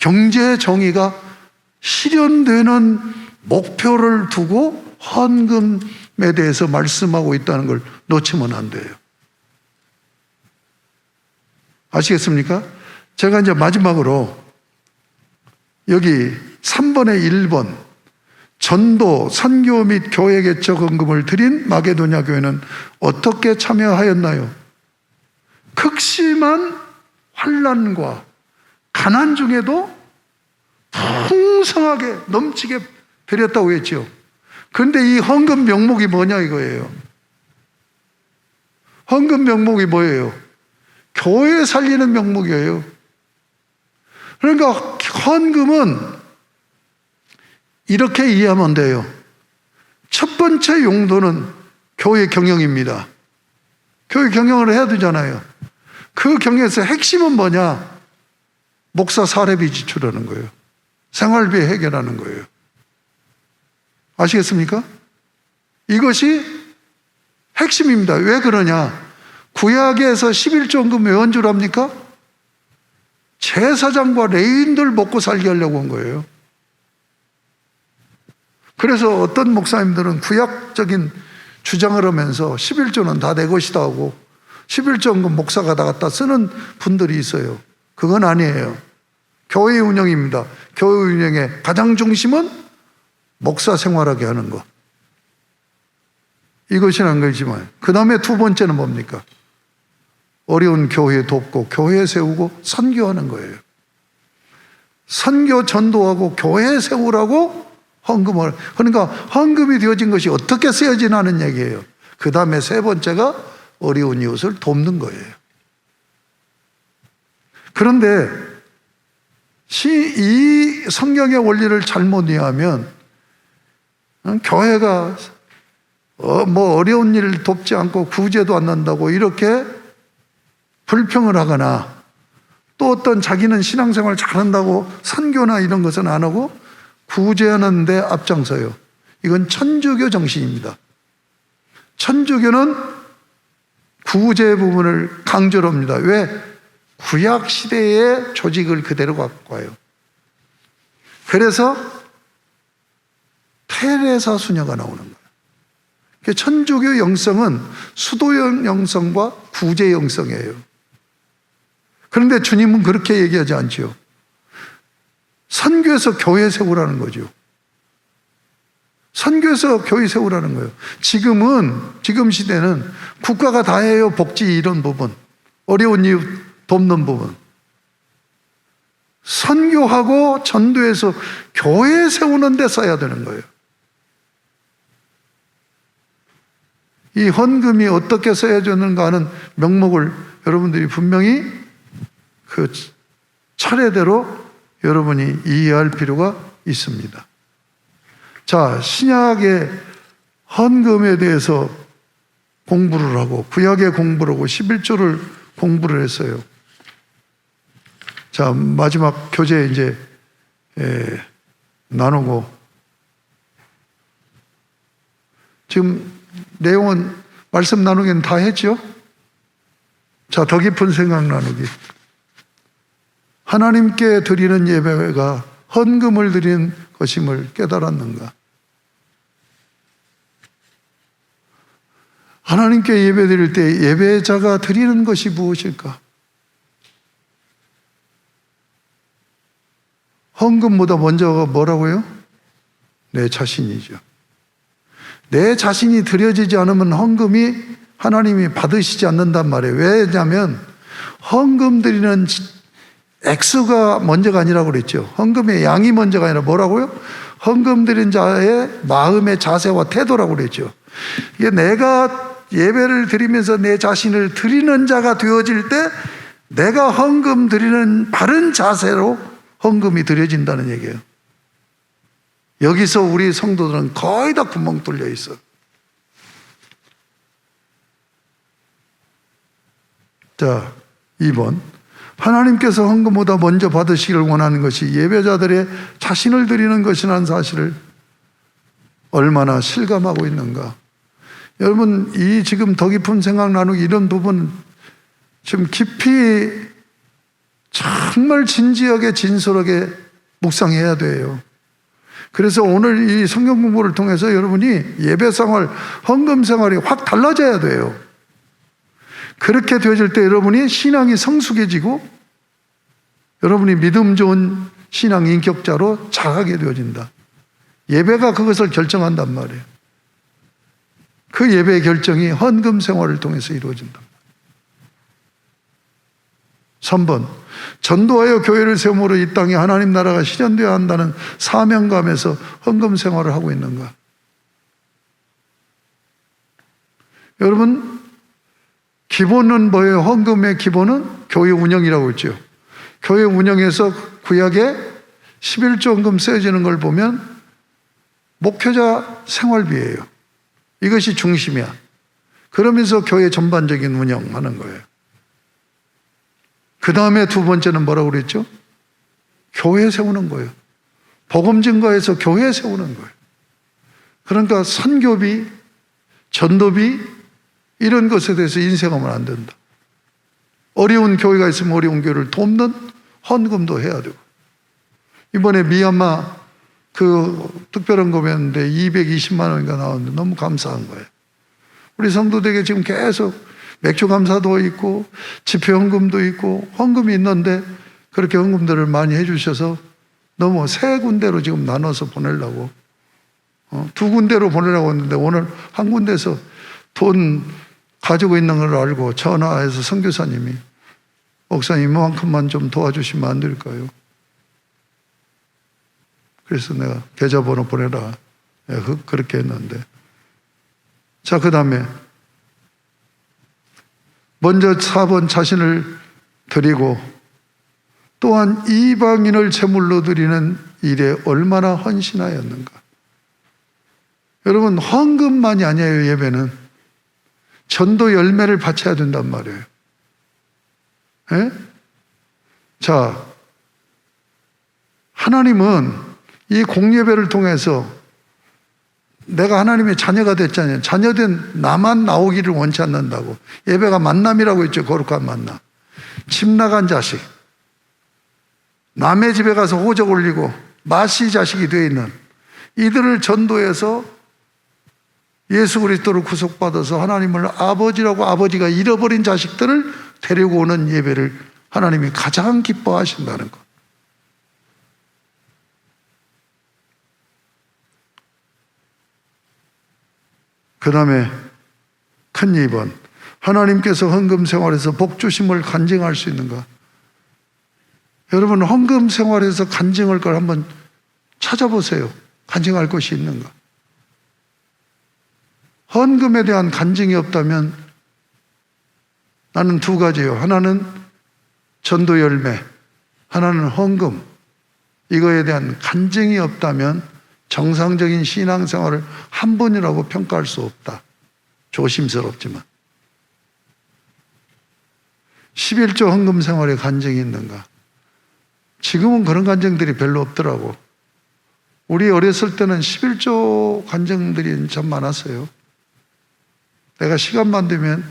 경제 정의가 실현되는 목표를 두고 헌금에 대해서 말씀하고 있다는 걸 놓치면 안 돼요. 아시겠습니까? 제가 이제 마지막으로 여기 3번에 1번 전도, 선교 및 교회 개척 헌금을 드린 마게도냐 교회는 어떻게 참여하였나요? 극심한 환난과 가난 중에도 풍성하게 넘치게 드렸다고 했죠. 그런데 이 헌금 명목이 뭐냐 이거예요. 헌금 명목이 뭐예요? 교회 살리는 명목이에요. 그러니까 헌금은 이렇게 이해하면 돼요. 첫 번째 용도는 교회 경영입니다. 교회 경영을 해야 되잖아요. 그 경영에서 핵심은 뭐냐? 목사 사례비 지출하는 거예요. 생활비 해결하는 거예요. 아시겠습니까? 이것이 핵심입니다. 왜 그러냐? 구약에서 11조헌금 왜 한 줄 압니까? 제사장과 레위인들 먹고 살게 하려고 한 거예요. 그래서 어떤 목사님들은 구약적인 주장을 하면서 11조는 다 내 것이다 하고 11조헌금 목사가 다 갖다 쓰는 분들이 있어요. 그건 아니에요. 교회 운영입니다. 교회 운영의 가장 중심은 목사 생활하게 하는 것. 이것이란 거지만, 그 다음에 두 번째는 뭡니까? 어려운 교회 돕고 교회 세우고 선교하는 거예요. 선교 전도하고 교회 세우라고 헌금을, 그러니까 헌금이 되어진 것이 어떻게 쓰여지나는 얘기예요. 그 다음에 세 번째가 어려운 이웃을 돕는 거예요. 그런데 이 성경의 원리를 잘못 이해하면 교회가 뭐 어려운 일을 돕지 않고 구제도 안 한다고 이렇게 불평을 하거나, 또 어떤 자기는 신앙생활 잘한다고 선교나 이런 것은 안 하고 구제하는 데 앞장서요. 이건 천주교 정신입니다. 천주교는 구제 부분을 강조를 합니다. 왜? 구약 시대의 조직을 그대로 갖고 와요. 그래서 테레사 수녀가 나오는 거예요. 천주교 영성은 수도형 영성과 구제 영성이에요. 그런데 주님은 그렇게 얘기하지 않죠. 선교에서 교회 세우라는 거죠. 선교에서 교회 세우라는 거예요. 지금 시대는 국가가 다 해요. 복지 이런 부분, 어려운 이웃 돕는 부분. 선교하고 전도해서 교회 세우는 데 써야 되는 거예요. 이 헌금이 어떻게 써야되는가 하는 명목을 여러분들이 분명히 그 차례대로 여러분이 이해할 필요가 있습니다. 자, 신약의 헌금에 대해서 공부를 하고 구약의 공부를 하고 11조를 공부를 했어요. 자, 마지막 교재 이제 나누고, 지금 내용은 말씀 나누기는 다 했죠? 자, 더 깊은 생각 나누기. 하나님께 드리는 예배가 헌금을 드리는 것임을 깨달았는가? 하나님께 예배 드릴 때 예배자가 드리는 것이 무엇일까? 헌금보다 먼저가 뭐라고요? 내 자신이죠. 내 자신이 드려지지 않으면 헌금이 하나님이 받으시지 않는단 말이에요. 왜냐하면 헌금 드리는 액수가 먼저가 아니라고 그랬죠. 헌금의 양이 먼저가 아니라 뭐라고요? 헌금 드린 자의 마음의 자세와 태도라고 그랬죠. 이게 내가 예배를 드리면서 내 자신을 드리는 자가 되어질 때 내가 헌금 드리는 바른 자세로 헌금이 드려진다는 얘기예요. 여기서 우리 성도들은 거의 다 구멍 뚫려 있어. 자, 2번. 하나님께서 헌금보다 먼저 받으시기를 원하는 것이 예배자들의 자신을 드리는 것이라는 사실을 얼마나 실감하고 있는가. 여러분, 이 지금 더 깊은 생각 나누기 이런 부분 좀 깊이 정말 진지하게 진솔하게 묵상해야 돼요. 그래서 오늘 이 성경 공부를 통해서 여러분이 예배 생활, 헌금 생활이 확 달라져야 돼요. 그렇게 되어질 때 여러분이 신앙이 성숙해지고 여러분이 믿음 좋은 신앙 인격자로 자라게 되어진다. 예배가 그것을 결정한단 말이에요. 그 예배의 결정이 헌금 생활을 통해서 이루어진다. 3번, 전도하여 교회를 세움으로 이 땅에 하나님 나라가 실현되어야 한다는 사명감에서 헌금 생활을 하고 있는가? 여러분, 기본은 뭐예요? 헌금의 기본은 교회 운영이라고 했죠. 교회 운영에서 구약에 11조 헌금 쓰여지는 걸 보면 목회자 생활비예요. 이것이 중심이야. 그러면서 교회 전반적인 운영하는 거예요. 그 다음에 두 번째는 뭐라고 그랬죠? 교회 세우는 거예요. 복음 증거에서 교회 세우는 거예요. 그러니까 선교비, 전도비 이런 것에 대해서 인색하면 안 된다. 어려운 교회가 있으면 어려운 교회를 돕는 헌금도 해야 되고. 이번에 미얀마 그 특별한 거였는데 220만 원인가 나왔는데 너무 감사한 거예요. 우리 성도들에게 지금 계속 맥주 감사도 있고 집회 헌금도 있고 헌금이 있는데 그렇게 헌금들을 많이 해주셔서 너무 세 군데로 지금 나눠서 보내려고 두 군데로 보내려고 했는데 오늘 한 군데서 돈 가지고 있는 걸 알고 전화해서 선교사님이 목사님 이만큼만 좀 도와주시면 안 될까요? 그래서 내가 계좌번호 보내라 그렇게 했는데, 자, 그 다음에 먼저 4번 자신을 드리고 또한 이방인을 제물로 드리는 일에 얼마나 헌신하였는가. 여러분, 헌금만이 아니에요. 예배는 전도 열매를 바쳐야 된단 말이에요. 예? 자, 하나님은 이 공예배를 통해서 내가 하나님의 자녀가 됐잖아요. 자녀된 나만 나오기를 원치 않는다고. 예배가 만남이라고 했죠. 거룩한 만남. 집 나간 자식, 남의 집에 가서 호적 올리고 마시 자식이 되어 있는 이들을 전도해서 예수 그리스도를 구속받아서 하나님을 아버지라고 아버지가 잃어버린 자식들을 데리고 오는 예배를 하나님이 가장 기뻐하신다는 것. 그 다음에 큰 2번, 하나님께서 헌금 생활에서 복 주심을 간증할 수 있는가? 여러분, 헌금 생활에서 간증할 걸 한번 찾아보세요. 간증할 것이 있는가? 헌금에 대한 간증이 없다면 나는 두 가지예요. 하나는 전도 열매, 하나는 헌금. 이거에 대한 간증이 없다면 정상적인 신앙생활을 한 번이라고 평가할 수 없다. 조심스럽지만. 11조 헌금 생활에 간증이 있는가? 지금은 그런 간증들이 별로 없더라고. 우리 어렸을 때는 11조 간증들이 참 많았어요. 내가 시간만 되면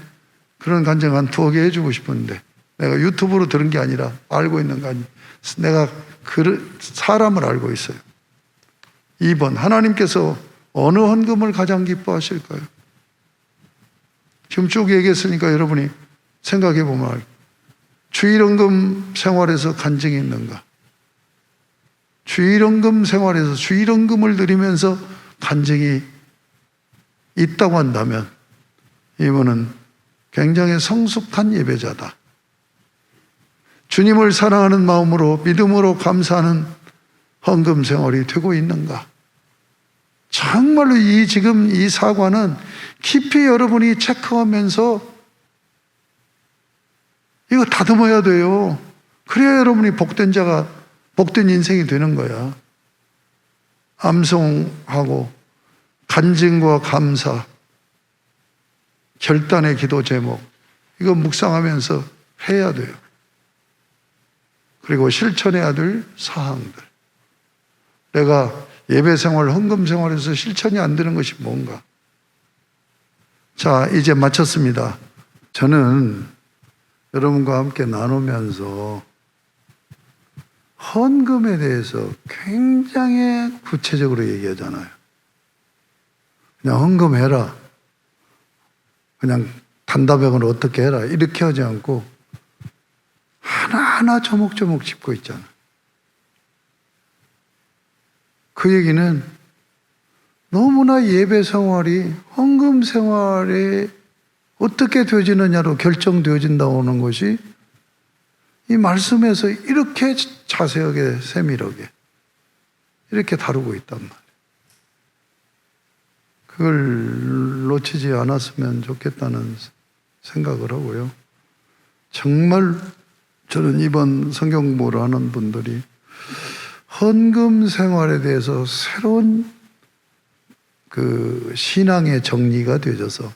그런 간증 한 2개 해주고 싶은데, 내가 유튜브로 들은 게 아니라 알고 있는 거 아니에요. 내가 사람을 알고 있어요. 2번, 하나님께서 어느 헌금을 가장 기뻐하실까요? 지금 쭉 얘기했으니까 여러분이 생각해 보면 주일헌금 생활에서 간증이 있는가? 주일헌금 생활에서 주일헌금을 드리면서 간증이 있다고 한다면 이분은 굉장히 성숙한 예배자다. 주님을 사랑하는 마음으로 믿음으로 감사하는 헌금 생활이 되고 있는가? 정말로 지금 이 사과는 깊이 여러분이 체크하면서 이거 다듬어야 돼요. 그래야 여러분이 복된 인생이 되는 거야. 암송하고 간증과 감사, 결단의 기도 제목, 이거 묵상하면서 해야 돼요. 그리고 실천해야 될 사항들. 내가 예배 생활, 헌금 생활에서 실천이 안 되는 것이 뭔가. 자, 이제 마쳤습니다. 저는 여러분과 함께 나누면서 헌금에 대해서 굉장히 구체적으로 얘기하잖아요. 그냥 헌금해라. 그냥 단답형으로 어떻게 해라. 이렇게 하지 않고 하나하나 조목조목 짚고 있잖아요. 그 얘기는 너무나 예배 생활이 헌금 생활에 어떻게 되어지느냐로 결정되어진다고 하는 것이 이 말씀에서 이렇게 자세하게 세밀하게 이렇게 다루고 있단 말이에요. 그걸 놓치지 않았으면 좋겠다는 생각을 하고요. 정말 저는 이번 성경 공부를 하는 분들이 헌금 생활에 대해서 새로운 그 신앙의 정리가 되어져서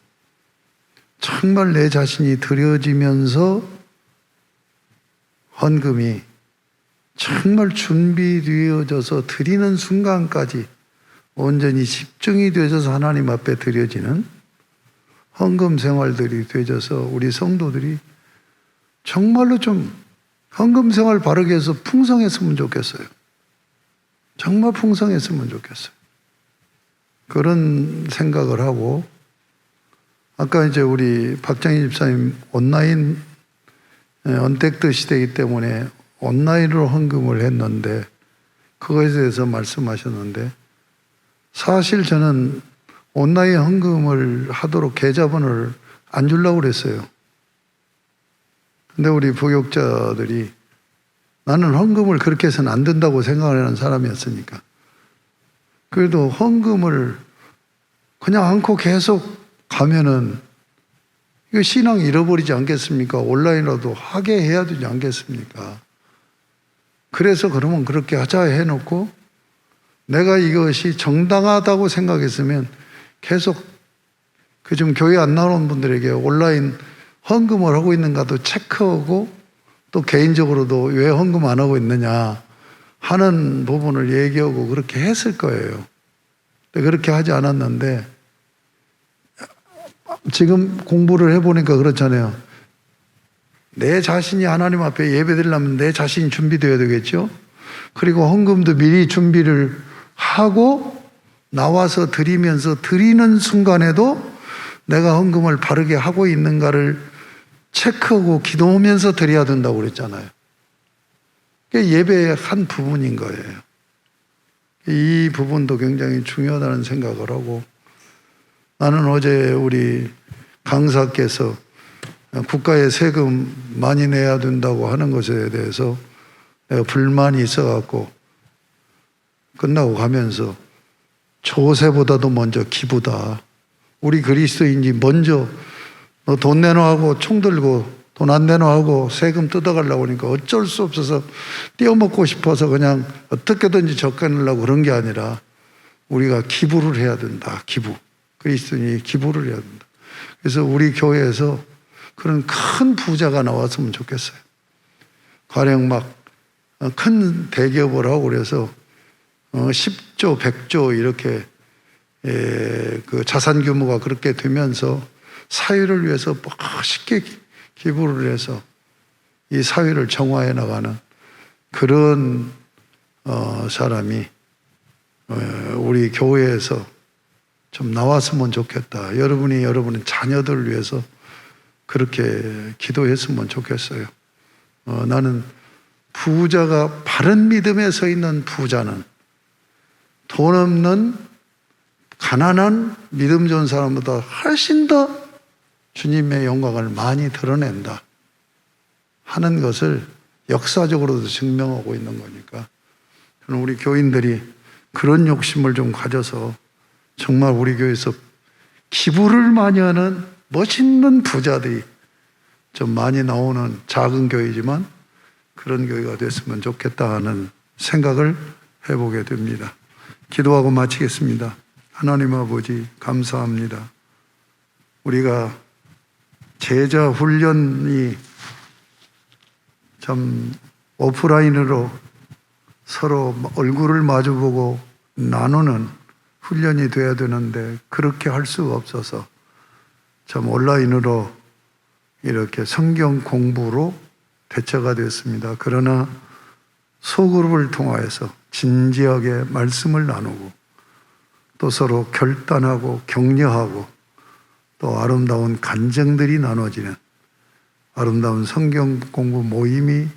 정말 내 자신이 드려지면서 헌금이 정말 준비되어져서 드리는 순간까지 온전히 집중이 되어져서 하나님 앞에 드려지는 헌금 생활들이 되어져서 우리 성도들이 정말로 좀 헌금 생활 바르게 해서 풍성했으면 좋겠어요. 정말 풍성했으면 좋겠어요. 그런 생각을 하고 아까 이제 우리 박정희 집사님 온라인 언택트 시대이기 때문에 온라인으로 헌금을 했는데 그거에 대해서 말씀하셨는데 사실 저는 온라인 헌금을 하도록 계좌번호를 안 주려고 그랬어요. 근데 우리 부역자들이 나는 헌금을 그렇게 해서는 안 된다고 생각하는 사람이었으니까 그래도 헌금을 그냥 않고 계속 가면은 이거 신앙 잃어버리지 않겠습니까? 온라인으로도 하게 해야 되지 않겠습니까? 그래서 그러면 그렇게 하자 해놓고 내가 이것이 정당하다고 생각했으면 계속 그 지금 교회 안 나오는 분들에게 온라인 헌금을 하고 있는가도 체크하고 또 개인적으로도 왜 헌금 안 하고 있느냐 하는 부분을 얘기하고 그렇게 했을 거예요. 근데 그렇게 하지 않았는데 지금 공부를 해보니까 그렇잖아요. 내 자신이 하나님 앞에 예배드리려면 내 자신이 준비되어야 되겠죠. 그리고 헌금도 미리 준비를 하고 나와서 드리면서 드리는 순간에도 내가 헌금을 바르게 하고 있는가를 체크하고 기도하면서 드려야 된다고 그랬잖아요. 그게 예배의 한 부분인 거예요. 이 부분도 굉장히 중요하다는 생각을 하고 나는 어제 우리 강사께서 국가에 세금 많이 내야 된다고 하는 것에 대해서 내가 불만이 있어갖고 끝나고 가면서 조세보다도 먼저 기부다. 우리 그리스도인이 먼저 너 돈 내놓고 총 들고 돈 안 내놓고 세금 뜯어가려고 하니까 어쩔 수 없어서 떼어먹고 싶어서 그냥 어떻게든지 적게내려고 그런 게 아니라 우리가 기부를 해야 된다. 기부. 그리스도인이 기부를 해야 된다. 그래서 우리 교회에서 그런 큰 부자가 나왔으면 좋겠어요. 가령 막 큰 대기업을 하고 그래서 10조, 100조 이렇게 그 자산 규모가 그렇게 되면서 사회를 위해서 멋있게 기부를 해서 이 사회를 정화해 나가는 그런 사람이 우리 교회에서 좀 나왔으면 좋겠다. 여러분이 여러분의 자녀들을 위해서 그렇게 기도했으면 좋겠어요. 나는 부자가 바른 믿음에 서 있는 부자는 돈 없는 가난한 믿음 좋은 사람보다 훨씬 더 주님의 영광을 많이 드러낸다 하는 것을 역사적으로도 증명하고 있는 거니까 저는 우리 교인들이 그런 욕심을 좀 가져서 정말 우리 교회에서 기부를 많이 하는 멋있는 부자들이 좀 많이 나오는 작은 교회지만 그런 교회가 됐으면 좋겠다 하는 생각을 해보게 됩니다. 기도하고 마치겠습니다. 하나님 아버지 감사합니다. 우리가 제자 훈련이 참 오프라인으로 서로 얼굴을 마주보고 나누는 훈련이 돼야 되는데 그렇게 할 수가 없어서 참 온라인으로 이렇게 성경 공부로 대처가 됐습니다. 그러나 소그룹을 통하여서 진지하게 말씀을 나누고 또 서로 결단하고 격려하고 또 아름다운 간증들이 나눠지는 아름다운 성경 공부 모임이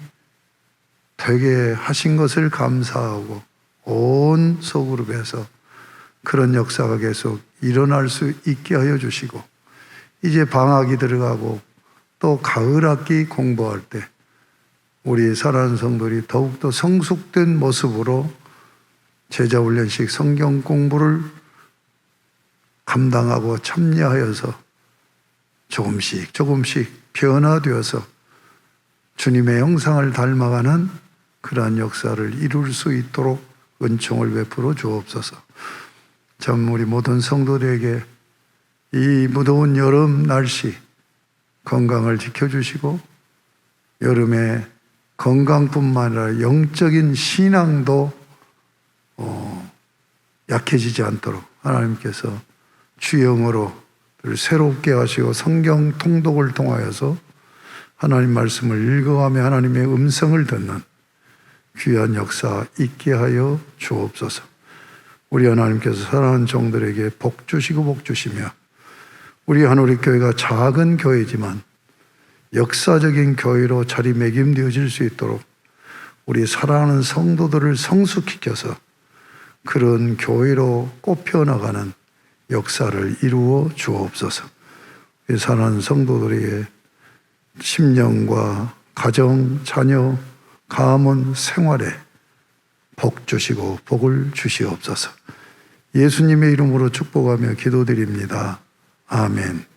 되게 하신 것을 감사하고 온 소그룹에서 그런 역사가 계속 일어날 수 있게 하여 주시고 이제 방학이 들어가고 또 가을 학기 공부할 때 우리 사랑하는 성도들이 더욱더 성숙된 모습으로 제자훈련식 성경 공부를 감당하고 참여하여서 조금씩 변화되어서 주님의 형상을 닮아가는 그러한 역사를 이룰 수 있도록 은총을 베풀어 주옵소서. 참 우리 모든 성도들에게 이 무더운 여름 날씨 건강을 지켜주시고 여름에 건강뿐만 아니라 영적인 신앙도 약해지지 않도록 하나님께서 주영으로 새롭게 하시고 성경 통독을 통하여서 하나님 말씀을 읽어가며 하나님의 음성을 듣는 귀한 역사 있게 하여 주옵소서. 우리 하나님께서 사랑하는 종들에게 복 주시고 복 주시며 우리 한우리교회가 작은 교회지만 역사적인 교회로 자리매김되어질 수 있도록 우리 사랑하는 성도들을 성숙시켜서 그런 교회로 꼽혀나가는 역사를 이루어 주옵소서. 우리 사랑하는 성도들에게 심령과 가정, 자녀, 가문, 생활에 복 주시고 복을 주시옵소서. 예수님의 이름으로 축복하며 기도드립니다. 아멘.